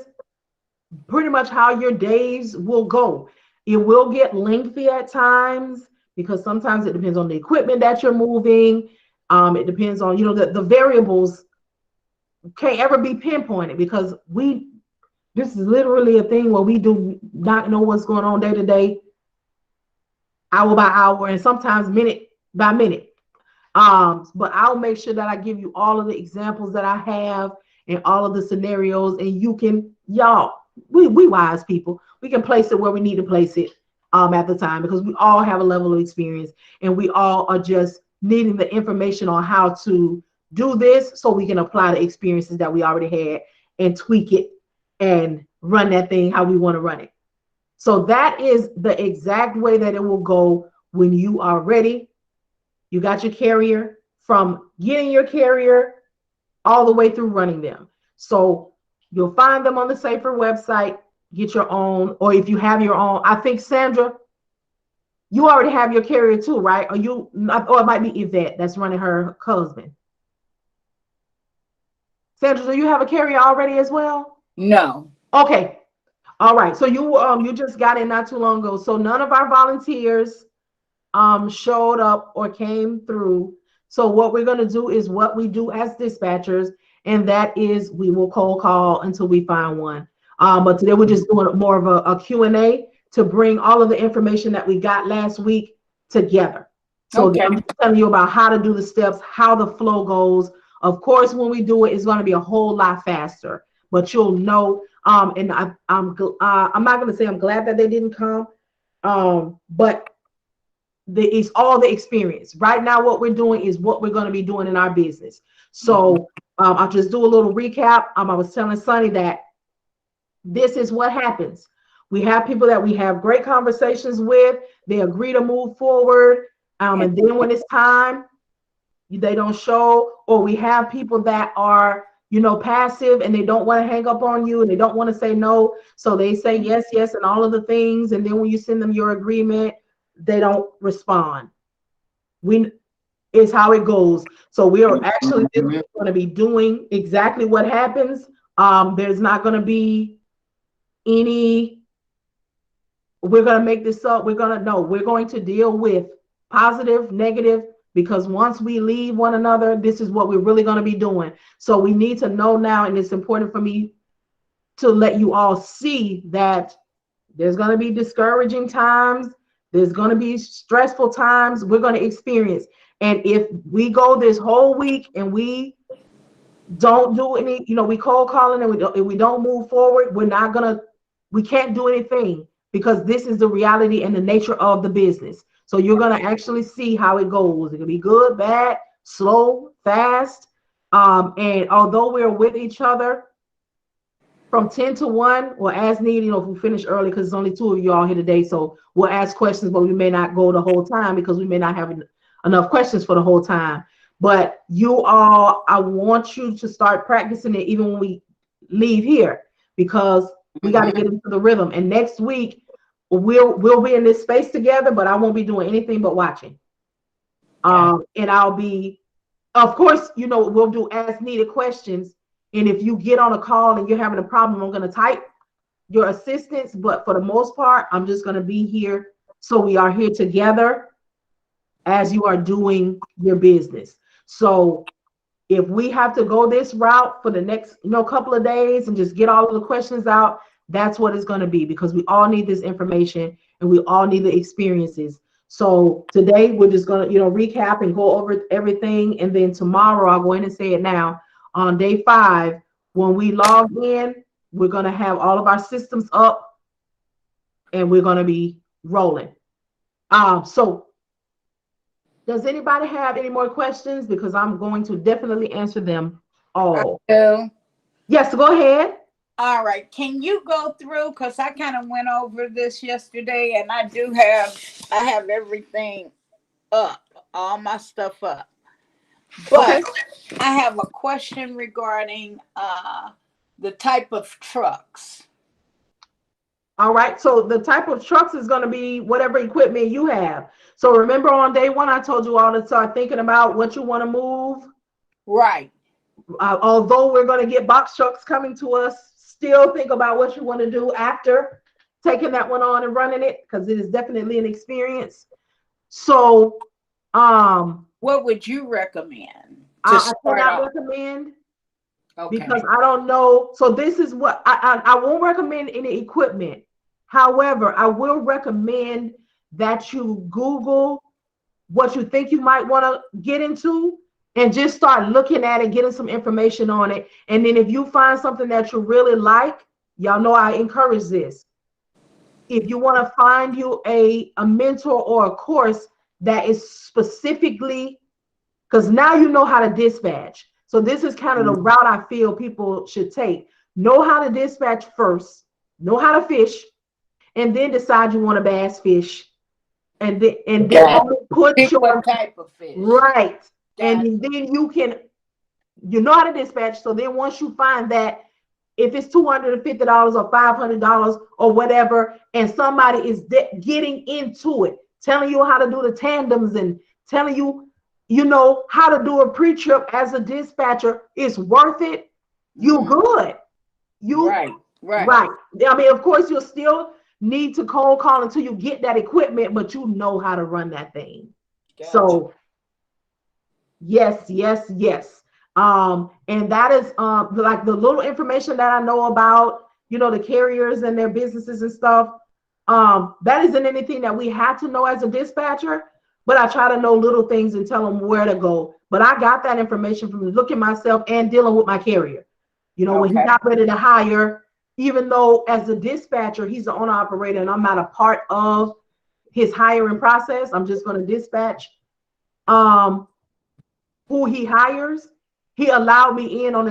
pretty much how your days will go. It will get lengthy at times because sometimes it depends on the equipment that you're moving. It depends on, the variables can't ever be pinpointed because this is literally a thing where we do not know what's going on day to day, hour by hour, and sometimes minute by minute. But I'll make sure that I give you all of the examples that I have and all of the scenarios, and you can, we wise people, we can place it where we need to place it at the time, because we all have a level of experience and we all are just needing the information on how to do this so we can apply the experiences that we already had and tweak it and run that thing how we want to run it. So that is the exact way that it will go when you are ready. You got your carrier, from getting your carrier all the way through running them. So you'll find them on the Safer website, get your own, or if you have your own, I think, Sandra, you already have your carrier too, right? Or it might be Yvette that's running her husband. Sandra, do you have a carrier already as well? No. Okay. All right. So you just got in not too long ago. So none of our volunteers showed up or came through. So what we're going to do is what we do as dispatchers, and that is we will cold call until we find one. But today we're just doing more of a Q&A to bring all of the information that we got last week together. So okay. I'm just telling you about how to do the steps, how the flow goes. Of course, when we do it, it's going to be a whole lot faster, but you'll know. And I'm not going to say I'm glad that they didn't come, but it's all the experience. Right now, what we're doing is what we're going to be doing in our business. So I'll just do a little recap. I was telling Sonny that this is what happens. We have people that we have great conversations with. They agree to move forward. And then when it's time, they don't show. Or we have people that are, passive, and they don't want to hang up on you and they don't want to say no. So they say yes, yes, and all of the things. And then when you send them your agreement, they don't respond. It's how it goes. So we are actually going to be doing exactly what happens. There's not going to be we're going to make this up. We're going to deal with positive, negative, because once we leave one another, this is what we're really going to be doing. So we need to know now, and it's important for me to let you all see that there's going to be discouraging times. There's going to be stressful times we're going to experience. And if we go this whole week and we don't do any, we cold calling and we don't move forward, we can't do anything, because this is the reality and the nature of the business. So you're going to actually see how it goes. It can be good, bad, slow, fast. And although we're with each other from 10 to 1 or as needed, if we finish early, because it's only 2 of you all here today. So we'll ask questions, but we may not go the whole time because we may not have enough questions for the whole time. But I want you to start practicing it even when we leave here, because we got to get into the rhythm. And next week, we'll be in this space together, but I won't be doing anything but watching. And I'll be, of course, we'll do as needed questions. And if you get on a call and you're having a problem, I'm going to type your assistance. But for the most part, I'm just going to be here. So we are here together as you are doing your business. So if we have to go this route for the next, couple of days and just get all of the questions out, that's what it's going to be, because we all need this information and we all need the experiences. So today we're just gonna, recap and go over everything, and then tomorrow I'll go in and say it now. On day 5, when we log in, we're gonna have all of our systems up, and we're gonna be rolling. So does anybody have any more questions? Because I'm going to definitely answer them all. Yes, go ahead. All right. Can you go through? Because I kind of went over this yesterday, and I have everything up, all my stuff up. But Okay. I have a question regarding the type of trucks. All right. So the type of trucks is going to be whatever equipment you have. So remember on day 1, I told you all to start thinking about what you want to move. Right. Although we're going to get box trucks coming to us, still think about what you want to do after taking that one on and running it, because it is definitely an experience. So, what would you recommend? I cannot recommend, okay, because I don't know. So this is what I won't recommend any equipment. However, I will recommend that you Google what you think you might want to get into, and just start looking at it, getting some information on it. And then if you find something that you really like, y'all know I encourage this. If you want to find you a mentor or a course that is specifically, because now you know how to dispatch. So this is kind of the route I feel people should take. Know how to dispatch first, know how to fish, and then decide you want to bass fish. And then only put your type of fish. Right. And then you know how to dispatch. So then once you find that, if it's $250 or $500 or whatever, and somebody is getting into it, telling you how to do the tandems and telling you, how to do a pre-trip as a dispatcher, is worth it. You good. Right. I mean, of course, you'll still need to cold call until you get that equipment, but you know how to run that thing. Gotcha. So yes. And that is like the little information that I know about, the carriers and their businesses and stuff. That isn't anything that we have to know as a dispatcher, but I try to know little things and tell them where to go. But I got that information from looking myself and dealing with my carrier. When he got ready to hire, even though as a dispatcher, he's the owner operator and I'm not a part of his hiring process, I'm just going to dispatch who he hires. He allowed me in on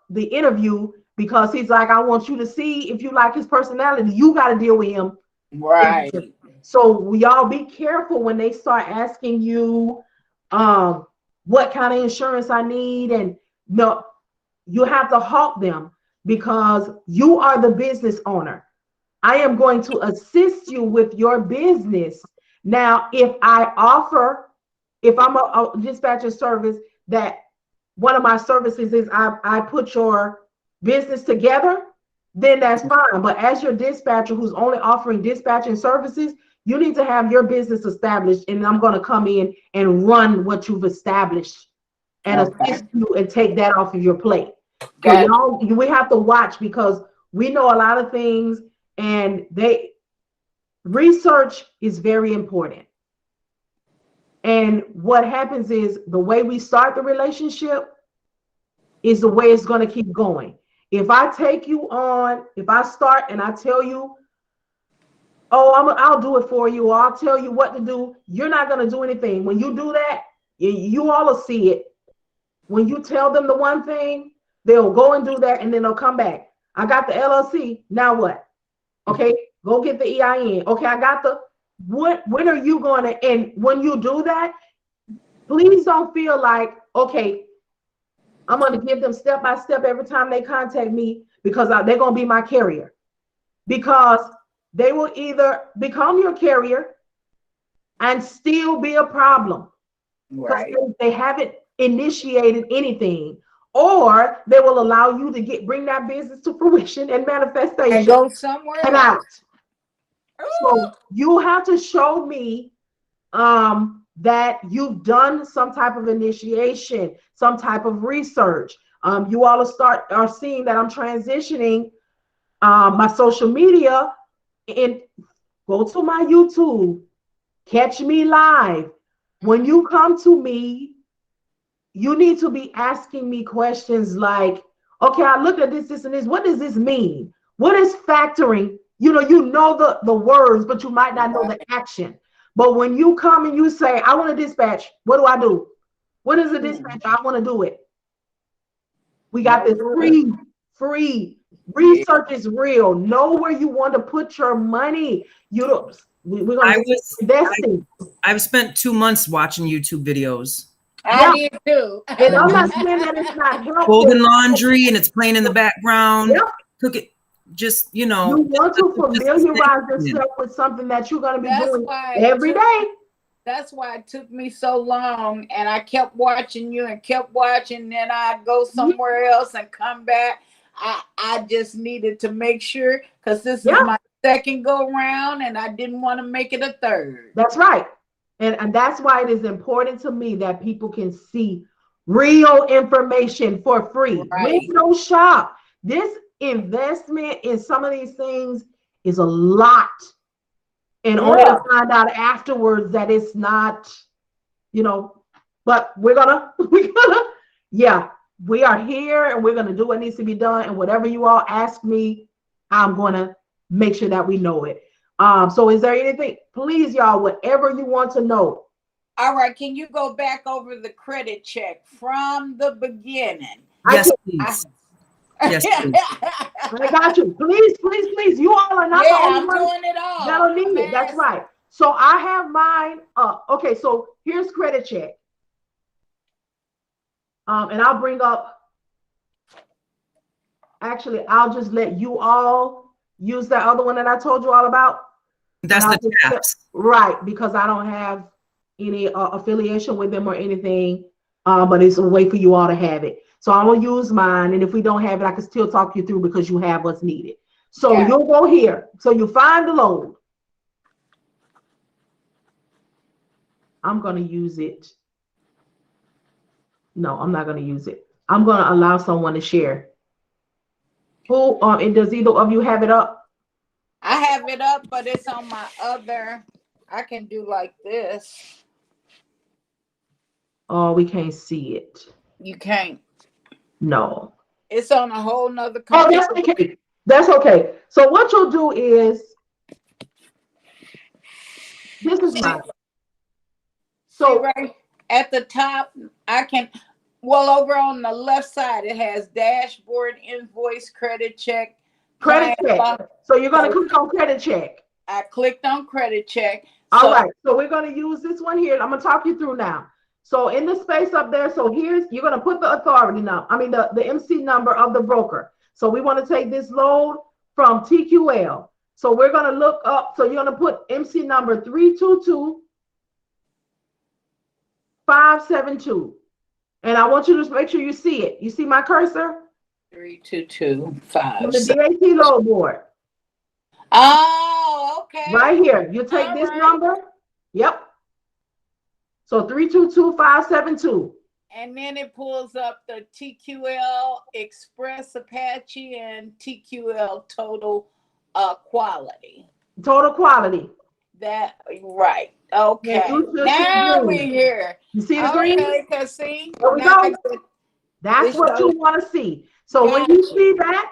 the interview, because he's like, I want you to see if you like his personality. You got to deal with him. Right. So we all be careful when they start asking you what kind of insurance I need, and no, you have to halt them, because you are the business owner. I am going to assist you with your business. Now, if I'm a dispatcher service, that one of my services is I put your business together, then that's fine. But as your dispatcher who's only offering dispatching services, you need to have your business established, and I'm going to come in and run what you've established and assist you and take that off of your plate. So we have to watch, because we know a lot of things, and research is very important. And what happens is the way we start the relationship is the way it's going to keep going. If I start and I tell you, oh, I'll do it for you, or I'll tell you what to do, you're not going to do anything. When you do that, you all will see it. When you tell them the one thing, they'll go and do that, and then they'll come back. I got the LLC. Now what? Okay, go get the EIN. Okay, I got when are you going to, and when you do that, please don't feel like, okay, I'm going to give them step by step every time they contact me, because they're going to be my carrier. Because they will either become your carrier and still be a problem. Right. They haven't initiated anything, or they will allow you to bring that business to fruition and manifestation and go somewhere and out. So you have to show me that you've done some type of initiation, some type of research. You all are seeing that I'm transitioning my social media, and go to my YouTube Catch me live. When you come to me, you need to be asking me questions like, okay, I looked at this, and this. What does this mean? What is factoring? You know the words, but you might not know the action. But when you come and you say, I want to dispatch, what do I do? What is a dispatch? I want to do it. We got this free. Research is real. Know where you want to put your money. We're going to investing. I've spent 2 months watching YouTube videos. I did too. And I'm not saying that it's not helpful. Folding laundry and it's playing in the background. Yep. Cook it. Just, you want to familiarize yourself with something that you're going to be doing every day. That's why it took me so long, and I kept watching you and kept watching. Then I go somewhere else and come back. I just needed to make sure, because this is my second go round, and I didn't want to make it a third. That's right. And that's why it is important to me that people can see real information for free. Window shop. This investment in some of these things is a lot. And only to find out afterwards that it's not, but we are here and we're going to do what needs to be done. And whatever you all ask me, I'm going to make sure that we know it. So is there anything, please, y'all, whatever you want to know? All right. Can you go back over the credit check from the beginning? Yes, please. Yes, please. I got you. Please. You all are not the only ones doing it all. That'll need it. That's right. So I have mine up. Okay, so here's credit check. And I'll bring up, actually, I'll just let you all use that other one that I told you all about. That's the tabs. Right, because I don't have any affiliation with them or anything, but it's a way for you all to have it. So I'm going to use mine, and if we don't have it, I can still talk you through because you have what's needed. So you'll go here. So you find the load. I'm going to use it. No, I'm not going to use it. I'm going to allow someone to share. Who, and does either of you have it up? I have it up, but it's on my other. I can do like this. Oh, we can't see it. You can't. No. It's on a whole nother computer. Oh, that's okay. That's okay. So what you'll do is, this is mine. So right at the top, over on the left side, it has dashboard, invoice, credit check. Credit check. So you're going to click on credit check. I clicked on credit check. All right. So we're going to use this one here. I'm going to talk you through now. So in the space up there, so you're going to put the authority number, the MC number of the broker. So we want to take this load from TQL. So we're going to look up, so you're going to put MC number 322572. And I want you to make sure you see it. You see my cursor? 3225. The DAT load board. Oh, okay. Right here. You take this number. Yep. So 322572. And then it pulls up the TQL Express Apache and TQL Total Quality. Total Quality. That right. Okay. Now we're here. You see the green? Okay, see? There we go. That's what you want to see. So when you see that,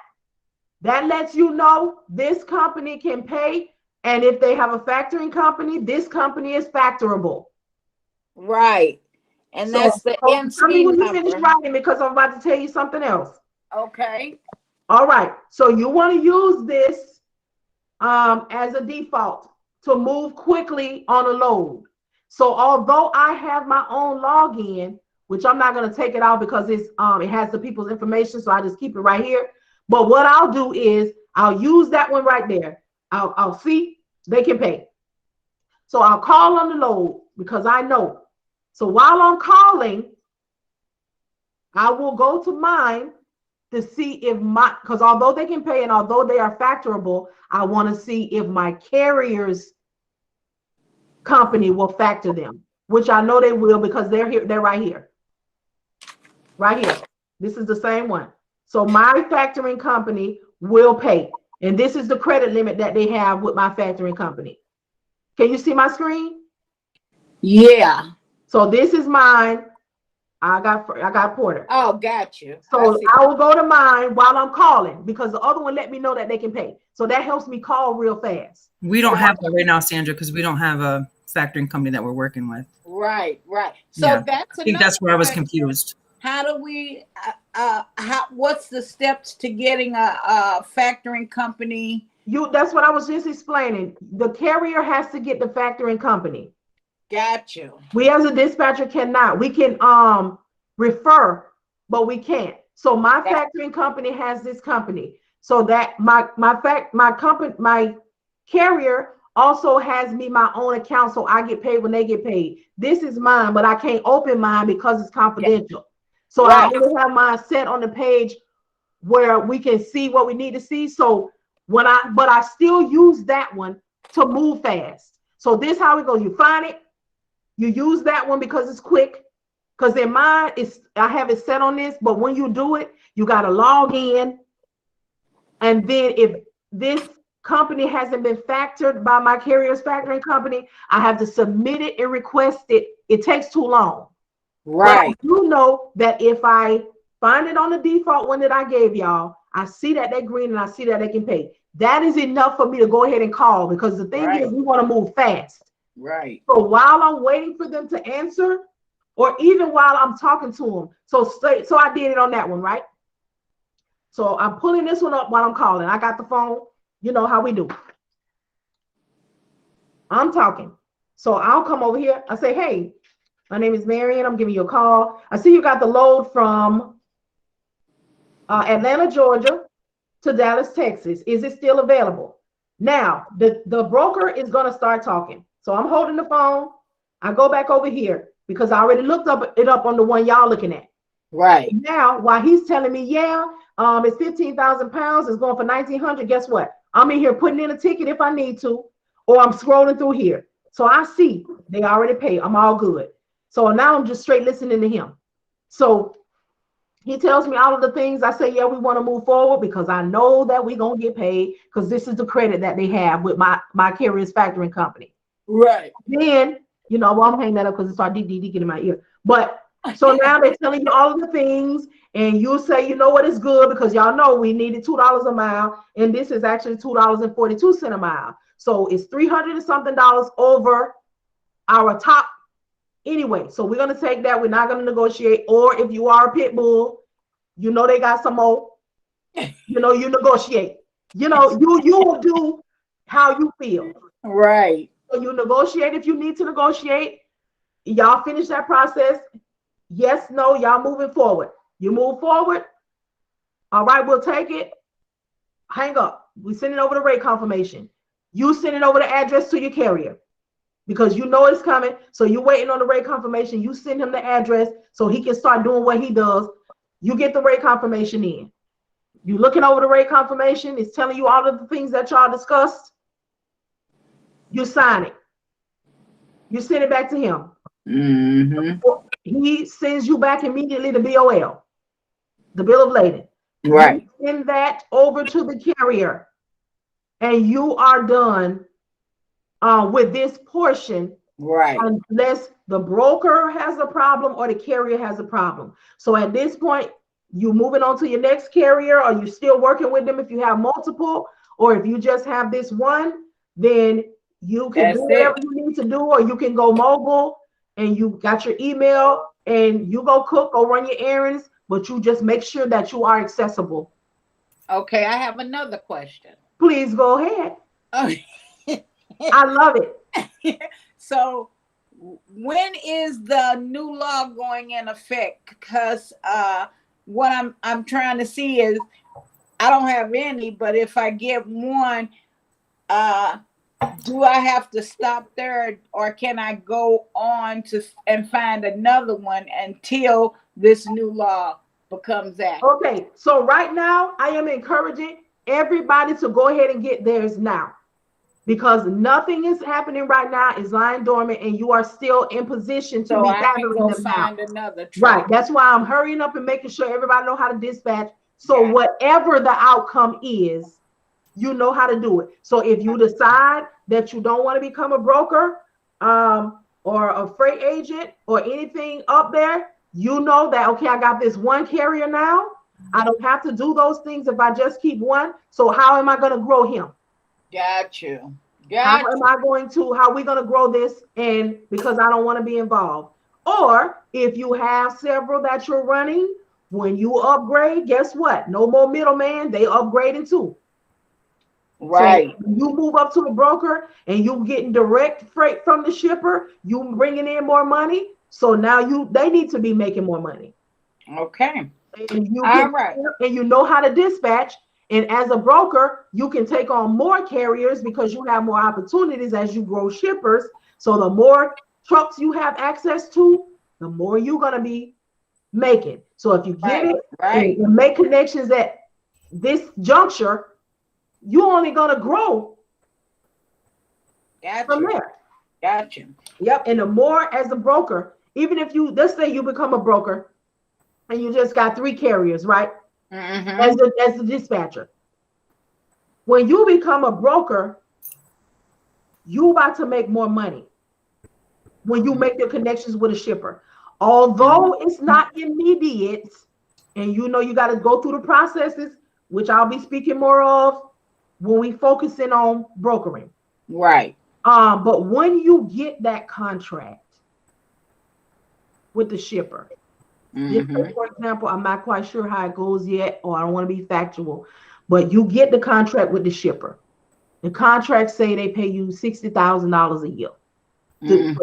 that lets you know this company can pay. And if they have a factoring company, this company is factorable. Right. And so, that's the MC when you number. finish writing, because I'm about to tell you something else. Okay. All right. So you want to use this as a default to move quickly on a load. So although I have my own login, which I'm not going to take it out because it has the people's information, so I just keep it right here. But what I'll do is I'll use that one right there. I'll see they can pay. So I'll call on the load because I know. So while I'm calling, I will go to mine to see if because although they can pay and although they are factorable, I want to see if my carrier's company will factor them, which I know they will because they're here. They're right here. Right here. This is the same one. So my factoring company will pay. And this is the credit limit that they have with my factoring company. Can you see my screen? Yeah. So this is mine. I got Porter. Oh, got you. So I will go to mine while I'm calling because the other one let me know that they can pay. So that helps me call real fast. We don't have that right now, Sandra, because we don't have a factoring company that we're working with. Right. So Yeah. that's I think that's where I was question. confused. How do we? What's the steps to getting a factoring company? That's what I was just explaining. The carrier has to get the factoring company. Got you. We as a dispatcher cannot. We can refer, but we can't. So my factoring company has this company. So that my carrier also has me my own account, so I get paid when they get paid. This is mine, but I can't open mine because it's confidential. So I only have mine set on the page where we can see what we need to see. So but I still use that one to move fast. So this how we go. You find it, you use that one because it's quick. Because in mine, I have it set on this, but when you do it, you got to log in. And then if this company hasn't been factored by my carrier's factoring company, I have to submit it and request it. It takes too long. Right. But you know that if I find it on the default one that I gave y'all, I see that they're green and I see that they can pay. That is enough for me to go ahead and call because the thing is we want to move fast. Right. So while I'm waiting for them to answer, or even while I'm talking to them, so I did it on that one, right? So I'm pulling this one up while I'm calling. I got the phone. You know how we do. I'm talking. So I'll come over here. I say, hey, my name is Marian. I'm giving you a call. I see you got the load from Atlanta, Georgia to Dallas, Texas. Is it still available? Now, the broker is going to start talking. So I'm holding the phone. I go back over here because I already looked it up on the one y'all looking at. Right. Now, while he's telling me, it's 15,000 pounds, it's going for 1,900. Guess what? I'm in here putting in a ticket if I need to, or I'm scrolling through here. So I see they already paid. I'm all good. So now I'm just straight listening to him. So he tells me all of the things. I say, yeah, we want to move forward because I know that we're going to get paid because this is the credit that they have with my carrier's factoring company. Right. Then, I'm hanging that up because it started getting in my ear. But so now they're telling you all of the things, and you'll say, you know what, it's good because y'all know we needed $2 a mile, and this is actually $2.42 a mile. So it's $300 and something over our top anyway. So we're gonna take that. We're not gonna negotiate. Or if you are a pit bull, they got some more. You negotiate. You will do how you feel. Right. So you negotiate if you need to negotiate. Y'all finish that process. Yes, no, y'all moving forward. You move forward. All right, we'll take it. Hang up. We send it over the rate confirmation. You send it over the address to your carrier because you know it's coming. So you're waiting on the rate confirmation. You send him the address so he can start doing what he does. You get the rate confirmation in. You looking over the rate confirmation. It's telling you all of the things that y'all discussed. You sign it. You send it back to him. Mm-hmm. He sends you back immediately the BOL, the bill of lading. Right. You send that over to the carrier, and you are done with this portion. Right. Unless the broker has a problem or the carrier has a problem. So at this point, you moving on to your next carrier, or you're still working with them if you have multiple, or if you just have this one, then you can do whatever you need to do, or you can go mobile and you got your email and you go cook or run your errands, but you just make sure that you are accessible. Okay, I have another question. Please go ahead. I love it. So when is the new law going in effect? Because what I'm trying to see is I don't have any, but if I get one, do I have to stop there, or can I go on and find another one until this new law becomes active? Okay, so right now I am encouraging everybody to go ahead and get theirs now, because nothing is happening right now is lying dormant, and you are still in position to be gathering them find another truck. Right. That's why I'm hurrying up and making sure everybody know how to dispatch. So whatever the outcome is, you know how to do it. So if you decide that you don't want to become a broker, or a freight agent or anything up there, you know that, okay, I got this one carrier now. I don't have to do those things if I just keep one. So how am I going to grow him? Got you. How are we going to grow this? And because I don't want to be involved. Or if you have several that you're running, when you upgrade, guess what? No more middleman. They upgrading too. Right. So you move up to a broker and you getting direct freight from the shipper, you bringing in more money. So now they need to be making more money. Okay. And you know how to dispatch. And as a broker, you can take on more carriers because you have more opportunities as you grow shippers. So the more trucks you have access to, the more you're going to be making. So if you get it and make connections at this juncture, you're only going to grow from there. Gotcha. Yep. And the more as a broker, even if let's say you become a broker and you just got 3 carriers, right? As a dispatcher. When you become a broker, you about to make more money when you make the connections with a shipper. Although it's not immediate, and you know you got to go through the processes, which I'll be speaking more of when we focus in on brokering. Right. But when you get that contract with the shipper, for example, I'm not quite sure how it goes yet, or I don't want to be factual, but you get the contract with the shipper. The contracts say they pay you $60,000 a year to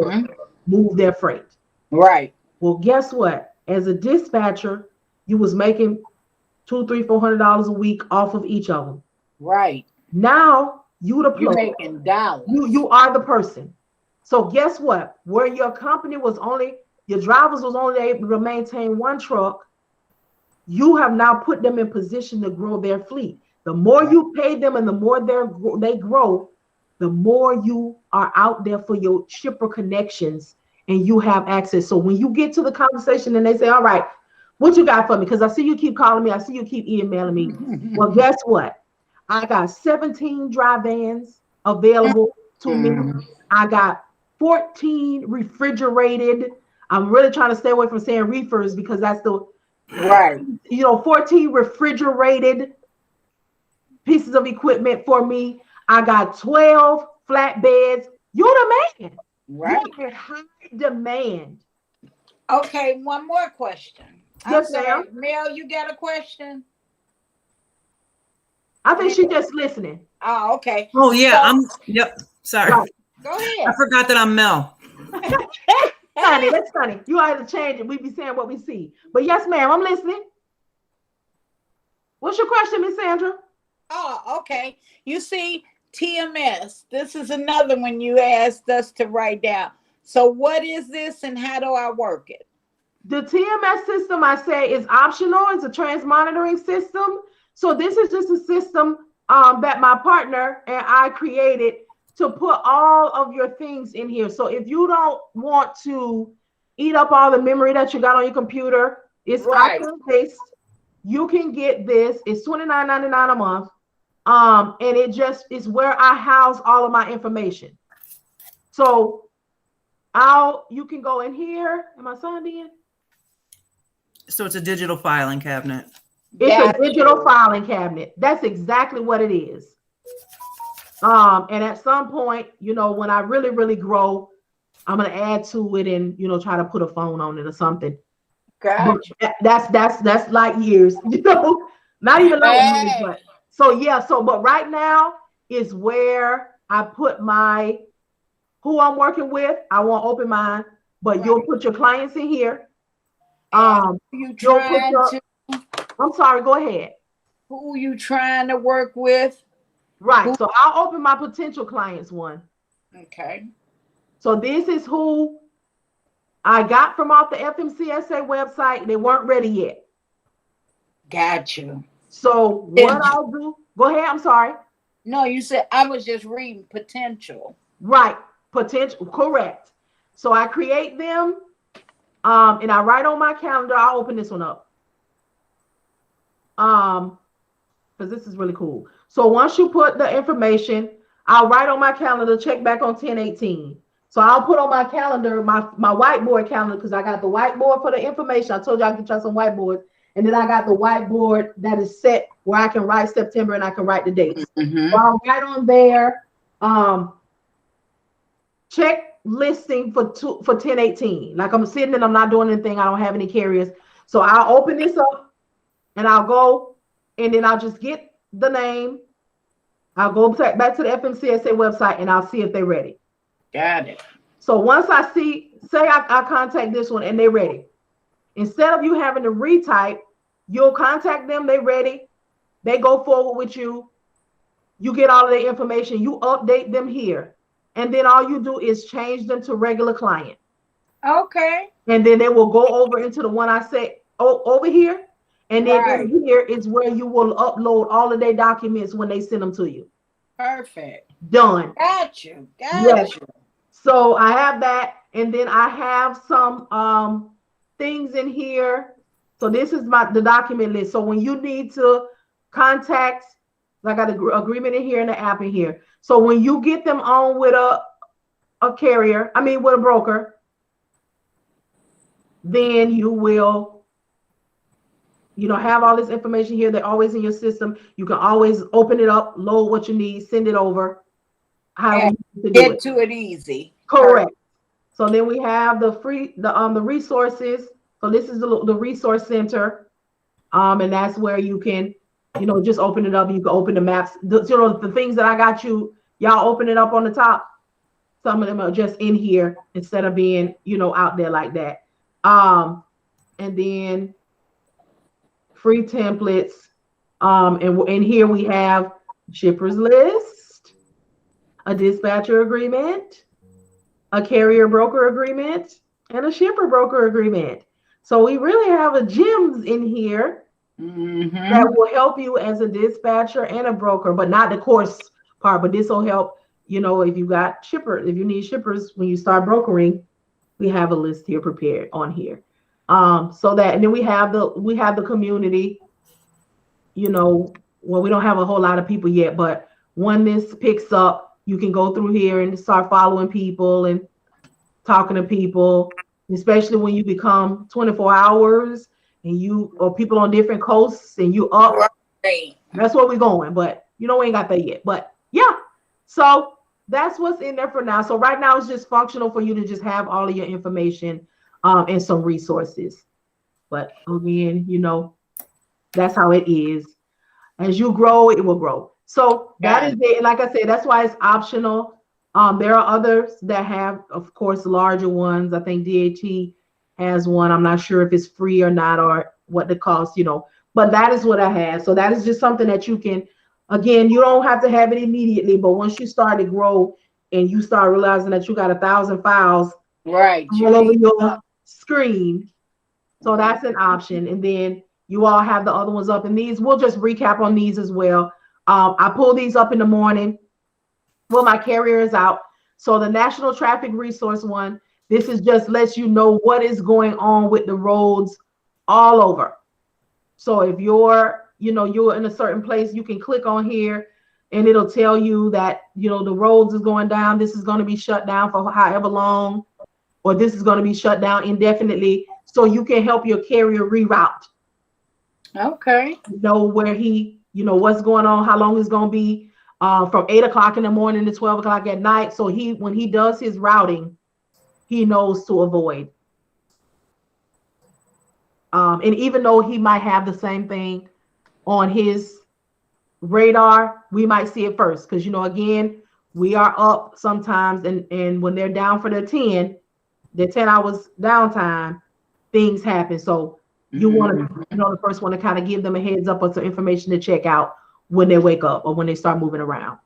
move their freight. Right. Well, guess what? As a dispatcher, you was making $200, $300, $400 a week off of each of them. Right. Now you the You're making dollars. You are the person. So guess what? Where your company was your drivers was only able to maintain 1 truck, you have now put them in position to grow their fleet. The more you pay them and the more they grow, the more you are out there for your shipper connections and you have access. So when you get to the conversation and they say, all right, what you got for me? Because I see you keep calling me. I see you keep emailing me. Well, guess what? I got 17 dry vans available to me. I got 14 refrigerated. I'm really trying to stay away from saying reefers because that's 14 refrigerated pieces of equipment for me. I got 12 flatbeds. You're the man. Right. You're in high demand. Okay, one more question. Yes, ma'am. Mel, you got a question? I think she's just listening. Oh, okay. Oh, yeah. Sorry. Right. Go ahead. I forgot that I'm Mel. Honey, that's funny. You ought to change it. We be saying what we see. But yes, ma'am, I'm listening. What's your question, Miss Sandra? Oh, okay. You see, TMS. This is another one you asked us to write down. So what is this and how do I work it? The TMS system, I say, is optional. It's a trans monitoring system. So this is just a system that my partner and I created to put all of your things in here. So if you don't want to eat up all the memory that you got on your computer, it's iPhone-based. You can get this. It's $29.99 a month. And it just is where I house all of my information. So you can go in here. Am I signed in? So it's a digital filing cabinet. It's a digital filing cabinet. That's exactly what it is. And at some point, when I really, really grow, I'm going to add to it and, try to put a phone on it or something. Gotcha. That's like years, not even like years, but but right now is where I put who I'm working with. I won't open mine, but you'll put your clients in here. I'm sorry, go ahead. Who you trying to work with? Right. So I'll open my potential clients one. Okay. So this is who I got from off the FMCSA website. They weren't ready yet. Got you. So what I'll do, go ahead. I'm sorry. No, you said I was just reading potential. Right. Potential. Correct. So I create them and I write on my calendar. I'll open this one up. Because this is really cool. So once you put the information, I'll write on my calendar, check back on 10/18. So I'll put on my calendar, my whiteboard calendar, because I got the whiteboard for the information. I told you I could try some whiteboards. And then I got the whiteboard that is set where I can write September and I can write the dates. So I'll write on there, check listing for 10/18. Like I'm sitting and I'm not doing anything. I don't have any carriers. So I'll open this up and I'll go and then I'll just get the name. I'll go back to the FMCSA website and I'll see if they're ready. Got it. So once I see, say I contact this one and they're ready. Instead of you having to retype, you'll contact them, they're ready, they go forward with you, you get all of their information, you update them here, and then all you do is change them to regular client. Okay. And then they will go over into the one I said over here, and then in here is where you will upload all of their documents when they send them to you. Perfect. Done. Got you. Yes. So I have that, and then I have some things in here. So this is the document list. So when you need to contact, I got an agreement in here and an app in here. So when you get them on with a carrier, with a broker, then you will, have all this information here. They're always in your system. You can always open it up, load what you need, send it over. How you get to it easy. Correct. So then we have the resources. So this is the resource center, and that's where you can, just open it up. You can open the maps. The things that I got you, y'all open it up on the top. Some of them are just in here instead of being, out there like that. And then free templates. And here we have shippers list, a dispatcher agreement, a carrier broker agreement, and a shipper broker agreement. So we really have a gems in here that will help you as a dispatcher and a broker, but not the course part. But this will help, if you got if you need shippers when you start brokering, we have a list here prepared on here. So that, and then we have the community. Well, we don't have a whole lot of people yet, but when this picks up, you can go through here and start following people and talking to people. Especially when you become 24 hours and or people on different coasts and you up. Right. That's where we're going. But we ain't got that yet. But yeah. So that's what's in there for now. So right now it's just functional for you to just have all of your information and some resources. But again, that's how it is. As you grow, it will grow. So that is it. And like I said, that's why it's optional. There are others that have, of course, larger ones. I think DAT has one. I'm not sure if it's free or not or what the cost, but that is what I have. So that is just something that you can, again, you don't have to have it immediately, but once you start to grow and you start realizing that you got 1,000 files all over your screen. So that's an option. And then you all have the other ones up, and these, we'll just recap on these as well. I pull these up in the morning. Well, my carrier is out. So the National Traffic Resource one, this is just lets you know what is going on with the roads all over. So if you're in a certain place, you can click on here and it'll tell you that, the roads is going down. This is going to be shut down for however long, or this is going to be shut down indefinitely. So you can help your carrier reroute. Okay. Where what's going on, how long it's going to be. From 8 o'clock in the morning to 12 o'clock at night. So when he does his routing, he knows to avoid. And even though he might have the same thing on his radar, we might see it first. Because, again, we are up sometimes. And when they're down for their 10 hours downtime, things happen. So you want to, the first one to kind of give them a heads up or some information to check out when they wake up or when they start moving around.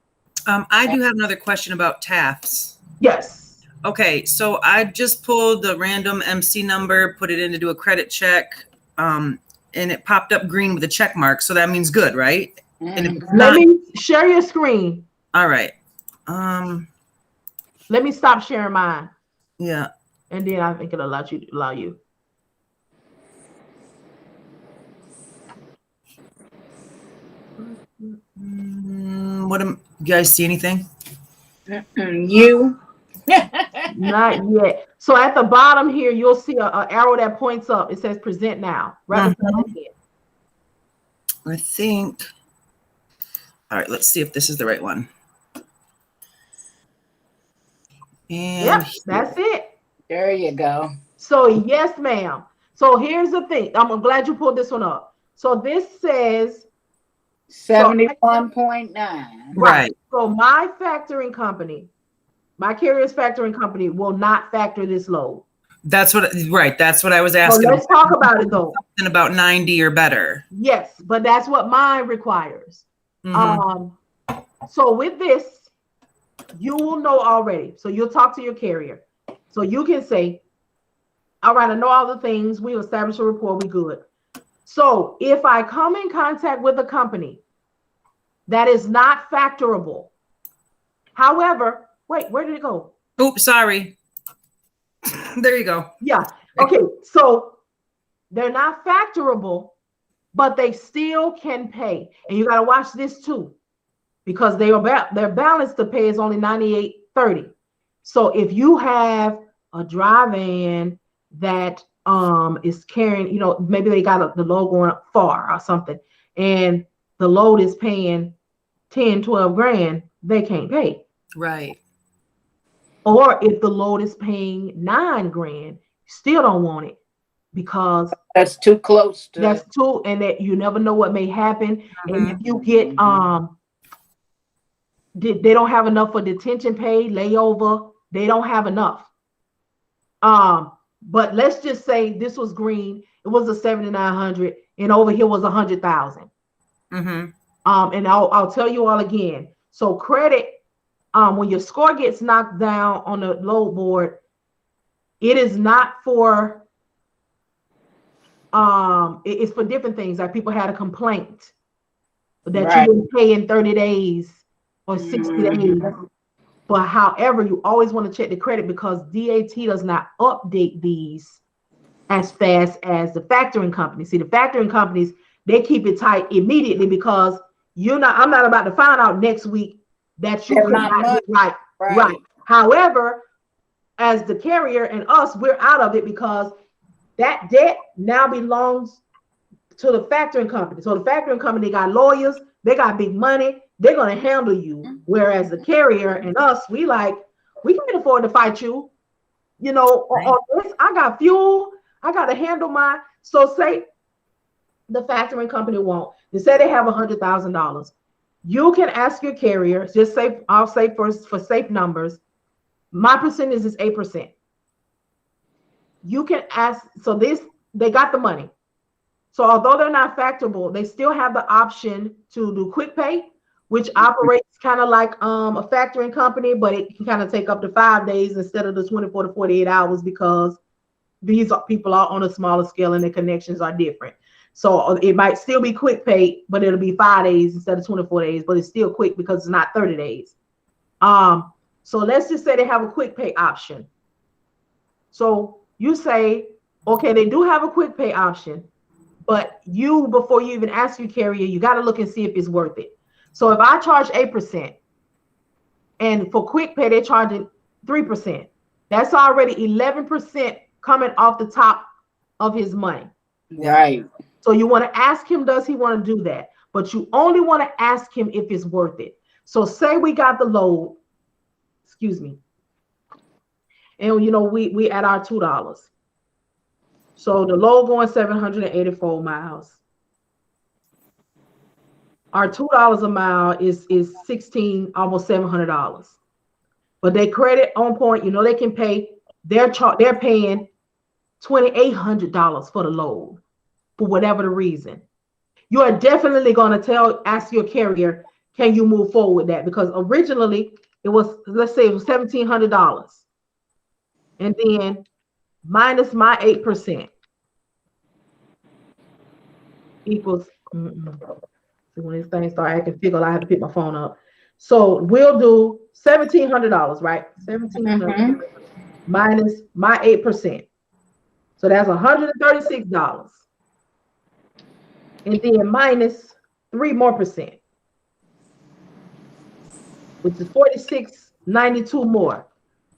I do have another question about TAFs. Yes. Okay, so I just pulled the random MC number, put it in to do a credit check, and it popped up green with a check mark. So that means good, right? And let me share your screen. All right. Let me stop sharing mine. Yeah. And then I think it'll allow you. You guys see anything? You Not yet. So at the bottom here, you'll see a arrow that points up. It says present now. Right beside that again. I think. All right, let's see if this is the right one. And Yep, that's it. There you go. So yes, ma'am. So here's the thing. I'm glad you pulled this one up. So this says 71.9. Right. So my factoring company, my carrier's factoring company will not factor this load. That's what I was asking. So let's talk about it though. Something about 90 or better. Yes, but that's what mine requires. So with this, you will know already. So you'll talk to your carrier. So you can say, all right, I know all the things. We establish a rapport. We good. So if I come in contact with a company that is not factorable, however, wait, where did it go? Oops, sorry. There you go. Yeah. Okay. So they're not factorable, but they still can pay. And you got to watch this too, because their balance to pay is only $98.30. So if you have a dry van that is carrying, maybe they got the load going up far or something, and the load is paying 10, 12 grand, they can't pay. Right. Or if the load is paying 9 grand, still don't want it because that's too close to. That's too, and that you never know what may happen. And if you get they don't have enough for detention pay, layover, they don't have enough. But let's just say this was green, it was a 7,900, and over here was 100,000. And I'll tell you all again. So credit. When your score gets knocked down on the load board, it is not for, it's for different things. Like people had a complaint that you didn't pay in 30 days or 60 days. But however, you always want to check the credit because DAT does not update these as fast as the factoring company. See, the factoring companies, they keep it tight immediately because I'm not about to find out next week that you cannot get right. However, as the carrier and us, we're out of it because that debt now belongs to the factoring company. So the factoring company got lawyers, they got big money, they're going to handle you. Whereas the carrier and us, we can't afford to fight you. On this, I got fuel, I got to handle mine. So say the factoring company won't. They say they have $100,000. You can ask your carrier, just say, I'll say first for safe numbers, my percentage is 8%. You can ask, so they got the money. So although they're not factorable, they still have the option to do quick pay, which operates kind of like a factoring company, but it can kind of take up to 5 days instead of the 24 to 48 hours because these people are on a smaller scale and the connections are different. So it might still be quick pay, but it'll be 5 days instead of 24 days, but it's still quick because it's not 30 days. So let's just say they have a quick pay option. So you say, okay, they do have a quick pay option, but before you even ask your carrier, you got to look and see if it's worth it. So if I charge 8% and for quick pay, they're charging 3%, that's already 11% coming off the top of his money. Right. So you want to ask him, does he want to do that? But you only want to ask him if it's worth it. So say we got the load, and we at our $2. So the load going 784 miles. Our $2 a mile is 16, almost $700. But they credit on point, they can pay, they're paying $2,800 for the load. For whatever the reason, you are definitely going to ask your carrier, can you move forward with that? Because originally it was, let's say it was $1,700, and then minus my 8% equals. So when this thing start acting fickle, I have to pick my phone up. So we'll do $1,700, right? $1,700 minus my 8%. So that's $136. And then minus 3% more, which is $46.92 more.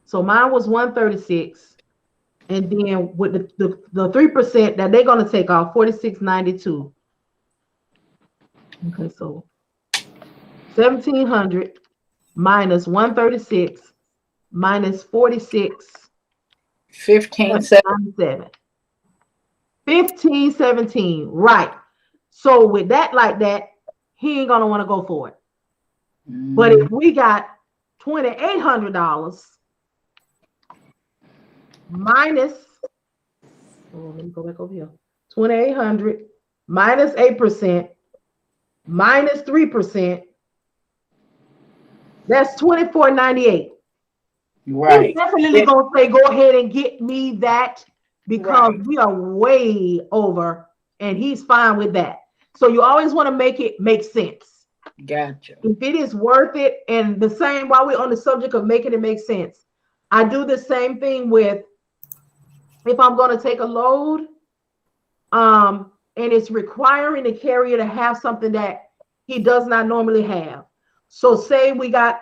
So mine was 136. And then with the 3% that they're gonna take off, 46.92. Okay, so 1,700 minus 136 minus 46. 15.7. 15.17. Right. So with that like that, he ain't gonna want to go for it. But if we got $2,800 minus, let me go back over here. 2,800 minus 8% minus 3%. That's 24.98. Right. He's definitely gonna say, go ahead and get me that, because we are way over, and he's fine with that. So you always want to make it make sense. Gotcha. If it is worth it, and the same while we're on the subject of making it make sense, I do the same thing with, if I'm going to take a load, and it's requiring the carrier to have something that he does not normally have. So say we got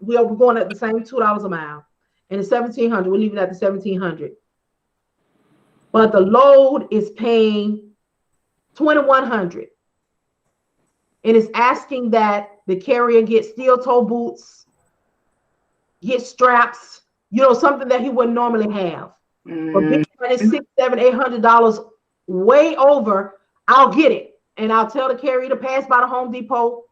we are going at the same $2 a mile, and it's 1,700. We're leaving at the 1,700, but the load is paying 2,100, and it's asking that the carrier get steel toe boots, get straps, something that he wouldn't normally have. But it's $600, $700, $800 way over. I'll get it, and I'll tell the carrier to pass by the Home Depot,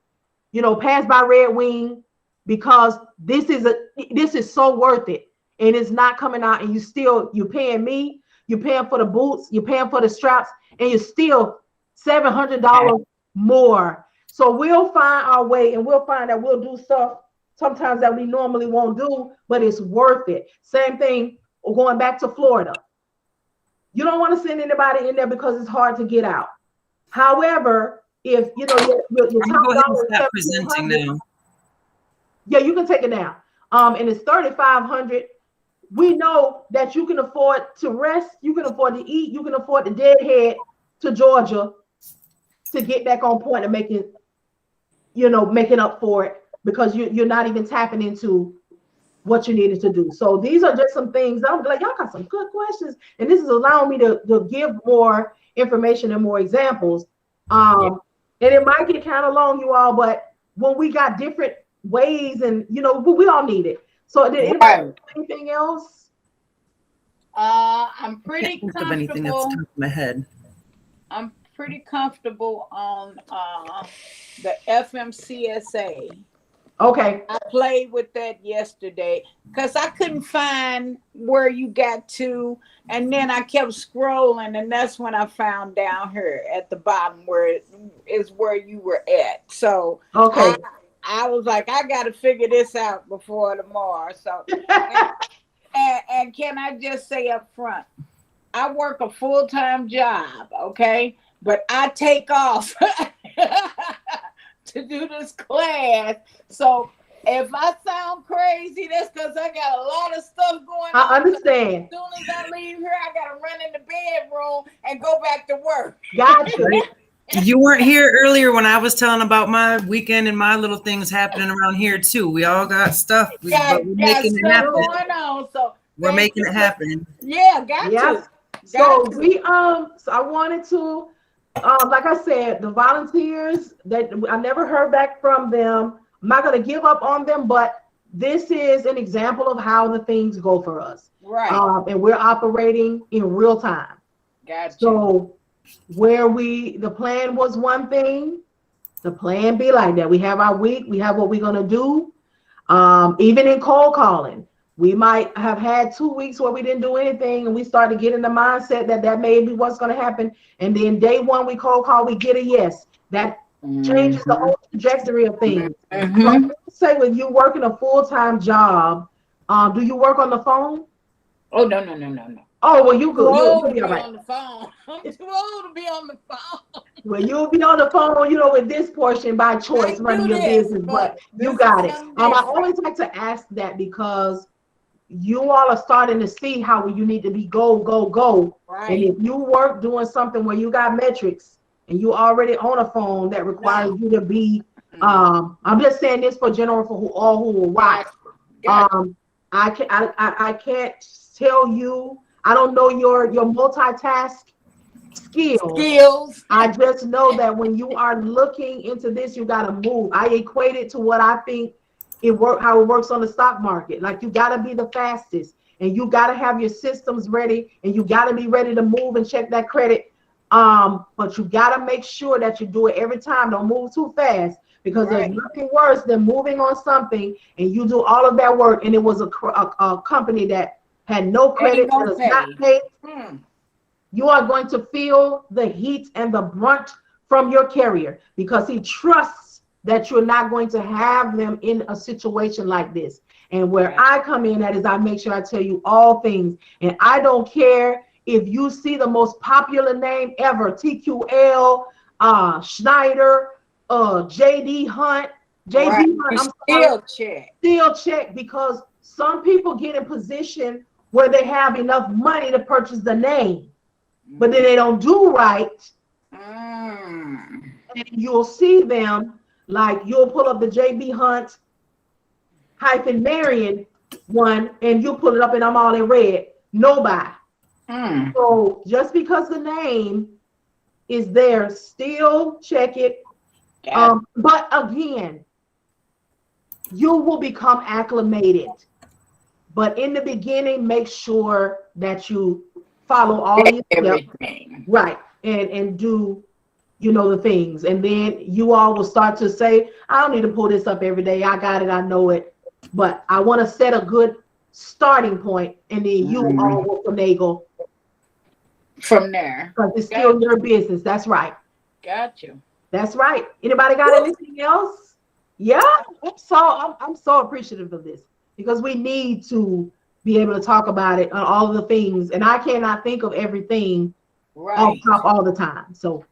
pass by Red Wing, because this is so worth it, and it's not coming out, and you're paying me, you're paying for the boots, you're paying for the straps, and you're still $700 more. So we'll find our way, and we'll find that we'll do stuff sometimes that we normally won't do, but it's worth it. Same thing going back to Florida. You don't want to send anybody in there because it's hard to get out. However, if your top dollar is presenting now. Yeah, you can take it down. And it's 3,500. We know that you can afford to rest, you can afford to eat, you can afford to deadhead to Georgia to get back on point and making up for it, because you're not even tapping into what you needed to do. So these are just some things. I'm like, y'all got some good questions, and this is allowing me to give more information and more examples. And it might get kind of long, you all, but when we got different ways, and we all need it. So did anybody anything else? I'm pretty comfortable. Of anything that's top of my head. I'm pretty comfortable on the FMCSA. Okay. I played with that yesterday because I couldn't find where you got to, and then I kept scrolling, and that's when I found down here at the bottom where you were at. So okay. I was like, I got to figure this out before tomorrow. So, and can I just say up front, I work a full-time job, okay? But I take off to do this class. So if I sound crazy, that's because I got a lot of stuff going on. I understand. As soon as I leave here, I got to run in the bedroom and go back to work. Gotcha. You weren't here earlier when I was telling about my weekend and my little things happening around here too. We all got stuff. We're making it happen. Going on, so we're making it happen. Yeah, got So I wanted to, like I said, the volunteers that I never heard back from them. I'm not going to give up on them, but this is an example of how the things go for us. Right. And we're operating in real time. Gotcha. So where the plan was one thing, the plan be like that. We have our week, we have what we're going to do. Even in cold calling, we might have had 2 weeks where we didn't do anything, and we started getting the mindset that may be what's going to happen. And then day one, we cold call, we get a yes. That changes the whole trajectory of things. So say when you working a full-time job, do you work on the phone? Oh, no. Oh, well, you good. You'll be all right. On the phone. I'm too old to be on the phone. Well, you'll be on the phone, with this portion by choice, running your business, but you got it. I always like to ask that because you all are starting to see how you need to be go. Right. And if you work doing something where you got metrics and you already on a phone that requires you to be, I'm just saying this for all who will watch. Gotcha. I can't tell you. I don't know your multitask skills. I just know that when you are looking into this, you got to move. I equate it to what I think how it works on the stock market. Like, you got to be the fastest, and you got to have your systems ready, and you got to be ready to move and check that credit. But you got to make sure that you do it every time. Don't move too fast, because there's nothing worse than moving on something and you do all of that work and it was a company that had no credit, that is not paid. You are going to feel the heat and the brunt from your carrier, because he trusts that you're not going to have them in a situation like this. And where I come in at is I make sure I tell you all things. And I don't care if you see the most popular name ever, TQL, Schneider, JD Hunt, Hunt, still check, because some people get in position where they have enough money to purchase the name, but then they don't do right. And you'll see them, like, you'll pull up the JB Hunt -Marian one, and you'll pull it up and I'm all in red. No buy. So just because the name is there, still check it. But again, you will become acclimated. But in the beginning, make sure that you follow all these steps, right, and do, the things. And then you all will start to say, I don't need to pull this up every day. I got it. I know it. But I want to set a good starting point, and then you all will finagle from there. Because it's still your business. That's right. Got you. That's right. Anybody got anything else? Yeah. I'm so appreciative of this, because we need to be able to talk about it on all of the things, and I cannot think of everything off top all the time. So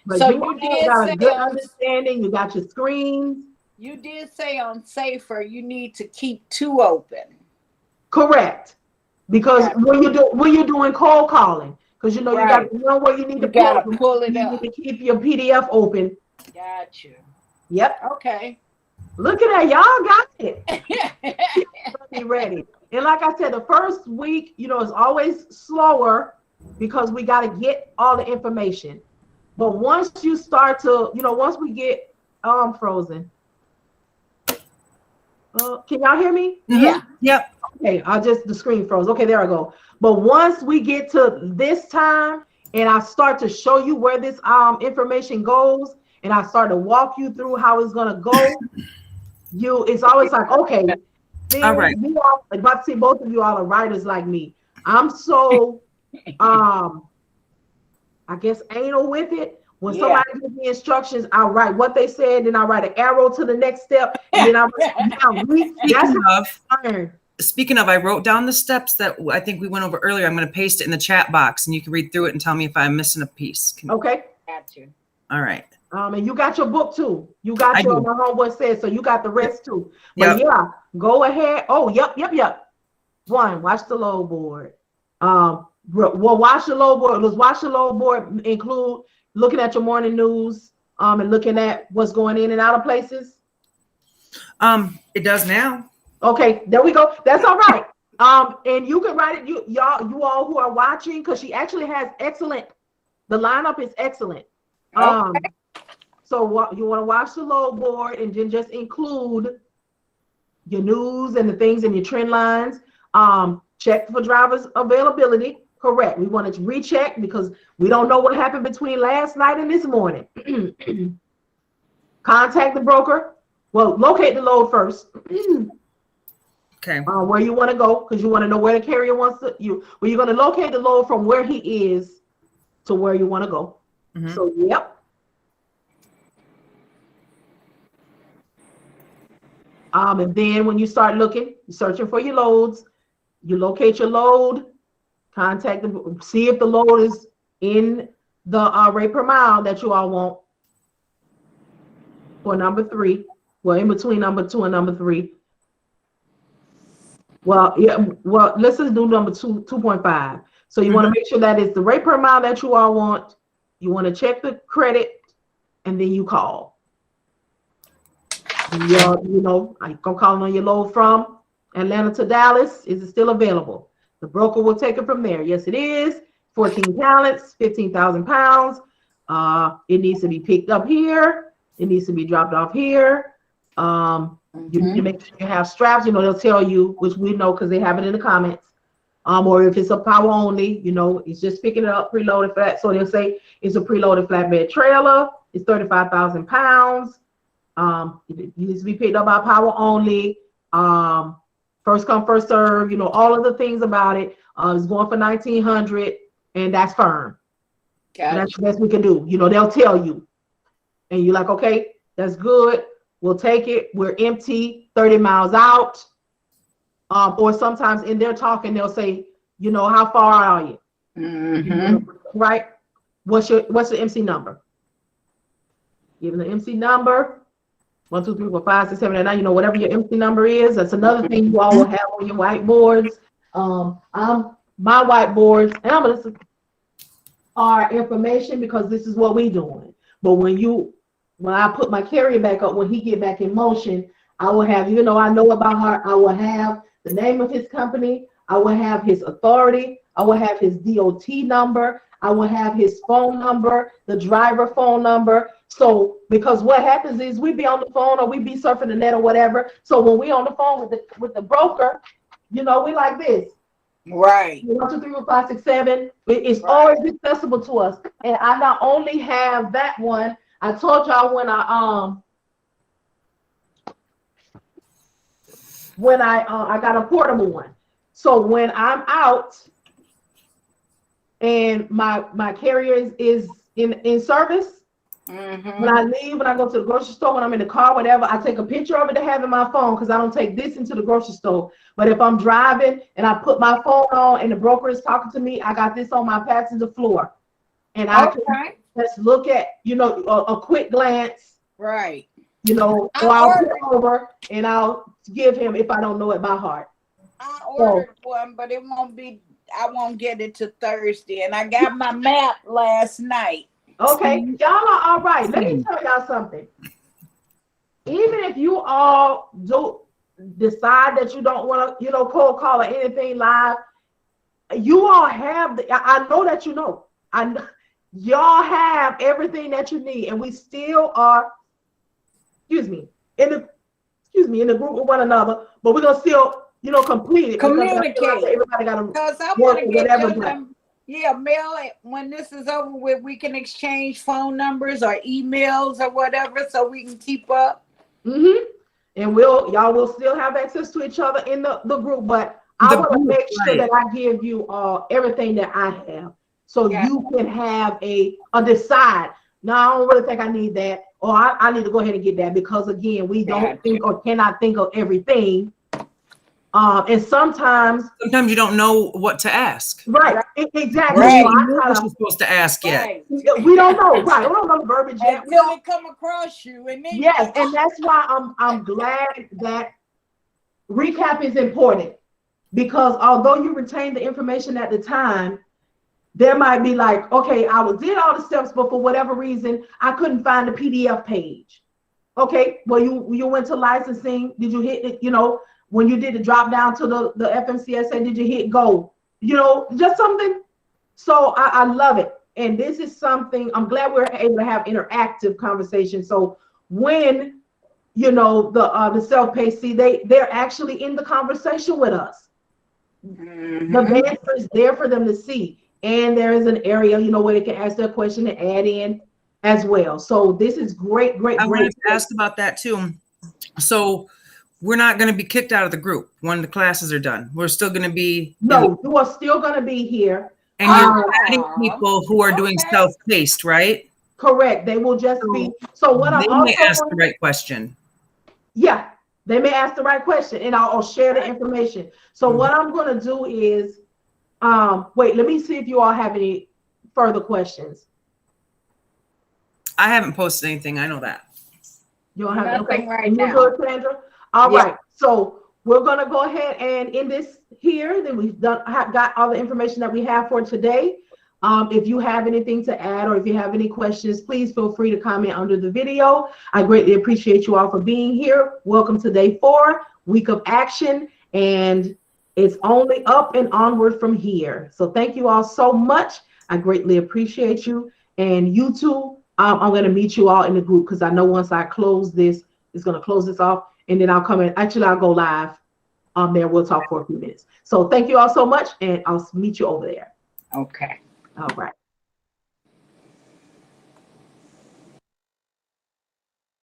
but so you got a good understanding. You got your screens. You did say on Safer you need to keep 2 open. Correct. Because when you're doing cold calling, because you got the one where you need to pull it up. You need to keep your PDF open. Got you. Yep. Okay. Look at that, y'all got it. Be ready. And like I said, the first week, is always slower because we got to get all the information. But once you start to, once we get frozen. Can y'all hear me? Yeah. Yep. Okay, the screen froze. Okay, there I go. But once we get to this time and I start to show you where this information goes, and I start to walk you through how it's gonna go, it's always like, okay, all right. You all, about to see both of you all are writers like me. I'm so I guess anal with it. When somebody gives me instructions, I write what they said, then I write an arrow to the next step, and then Speaking of, I wrote down the steps that I think we went over earlier. I'm going to paste it in the chat box, and you can read through it and tell me if I'm missing a piece. Okay. Got you. All right. And you got your book too. You got your, my homeboy said, so you got the rest too. But go ahead. Oh, yep. 1, watch the load board. Well, watch the load board. Let's watch the load board include looking at your morning news, and looking at what's going in and out of places. It does now. Okay, there we go. That's all right. And you can write it, you all who are watching, because she actually has the lineup is excellent. Okay. So you want to watch the load board and then just include your news and the things in your trend lines. Check for drivers availability. Correct. We want to recheck because we don't know what happened between last night and this morning. Contact the broker. Well, locate the load first. Okay. Where you want to go, because you want to know where the carrier wants to you're going to locate the load from where he is to where you want to go. So, yep. And then when you start searching for your loads, you locate your load, contact them, see if the load is in the rate per mile that you all want for number 3. Well, in between number 2 and number 3. Well, let's just do number 2.5. So you want to make sure that it's the rate per mile that you all want. You want to check the credit, and then you call. You know, I'm calling on your load from Atlanta to Dallas. Is it still available? The broker will take it from there. Yes, it is. 14 pallets, 15,000 pounds. It needs to be picked up here. It needs to be dropped off here. You need to make sure you have straps. You know, they'll tell you, which we know because they have it in the comments. Or if it's a power only, you know, it's just picking it up, preloaded flat. So they'll say it's a preloaded flatbed trailer. It's 35,000 pounds. It needs to be picked up by power only. First come, first serve. You know, all of the things about it. It's going for 1,900, and that's firm. That's the best we can do. You know, they'll tell you, and you're like, okay, that's good. We'll take it. We're empty, 30 miles out. Or sometimes in their talking, they'll say, you know, how far are you? Right? What's your MC number? Give them the MC number. 1, 2, 3, 4, 5, 6, 7, 8, 9. You know, whatever your MC number is. That's another thing you all will have on your whiteboards. My whiteboards, and I'm gonna are information because this is what we doing. But when I put my carrier back up, when he get back in motion, I will have, you know, I know about her. I will have the name of his company. I will have his authority. I will have his DOT number. I will have his phone number, the driver phone number. So, because what happens is we be on the phone or we be surfing the net or whatever. So when we on the phone with the broker, you know, we like this. Right. 1, 2, 3, 4, 5, 6, 7. It's always accessible to us. And I not only have that one, I told y'all when I got a portable one. So when I'm out and my carrier is in service, when I leave, when I go to the grocery store, when I'm in the car, whatever, I take a picture of it to have in my phone because I don't take this into the grocery store. But if I'm driving and I put my phone on and the broker is talking to me, I got this on my passenger floor. And I can just look at, you know, a quick glance. Right. You know, or I'll put it over and I'll give him if I don't know it by heart. I ordered one, but it won't be, I won't get it till Thursday. And I got my map last night. Okay, y'all are all right. Let me tell y'all something. Even if you all do decide that you don't want to, you know, cold call or anything live, you all have I know that you know. Y'all have everything that you need, and we still are, in the group with one another, but we're gonna still, you know, complete it. Communicate. Everybody got to because I want to get whatever. them. Yeah, mail it when this is over with. We can exchange phone numbers or emails or whatever, so we can keep up. And y'all will still have access to each other in the group, but I want to make sure that I give you everything that I have, so you can have a decide. No, I don't really think I need that, or I need to go ahead and get that, because again, we don't think or cannot think of everything. And sometimes you don't know what to ask. Right. Exactly. Right. You know what you're supposed to ask yet. Right. We don't know. Right. We don't know the verbiage yet. Until it come across you. And then yes, and that's why I'm glad that recap is important, because although you retain the information at the time, there might be like, okay, I did all the steps, but for whatever reason, I couldn't find the PDF page. Okay, well, you went to licensing. Did you hit it? You know, when you did the drop down to the FMCSA, did you hit go? You know, just something. So I love it. And this is something, I'm glad we're able to have interactive conversations. So when, you know, the self-pay, see, they're actually in the conversation with us. The answer is there for them to see. And there is an area, you know, where they can ask their question and add in as well. So this is great. I wanted to ask about that too. So we're not going to be kicked out of the group when the classes are done. We're still going to be. No, you are still going to be here. And you're adding people who are doing self-paced, right? Correct. They will just be. So what they may ask the right question. Yeah, they may ask the right question, and I'll share the information. So what I'm going to do is, wait, let me see if you all have any further questions. I haven't posted anything. I know that. You don't have nothing right now. Good, Sandra? All right. So we're going to go ahead and end this here. Then we've got all the information that we have for today. If you have anything to add or if you have any questions, please feel free to comment under the video. I greatly appreciate you all for being here. Welcome to day 4, week of action, and it's only up and onward from here. So thank you all so much. I greatly appreciate you. And you too, I'm going to meet you all in the group because I know once I close this, it's going to close this off, and then I'll come in. Actually, I'll go live there. We'll talk for a few minutes. So thank you all so much, and I'll meet you over there. Okay. All right.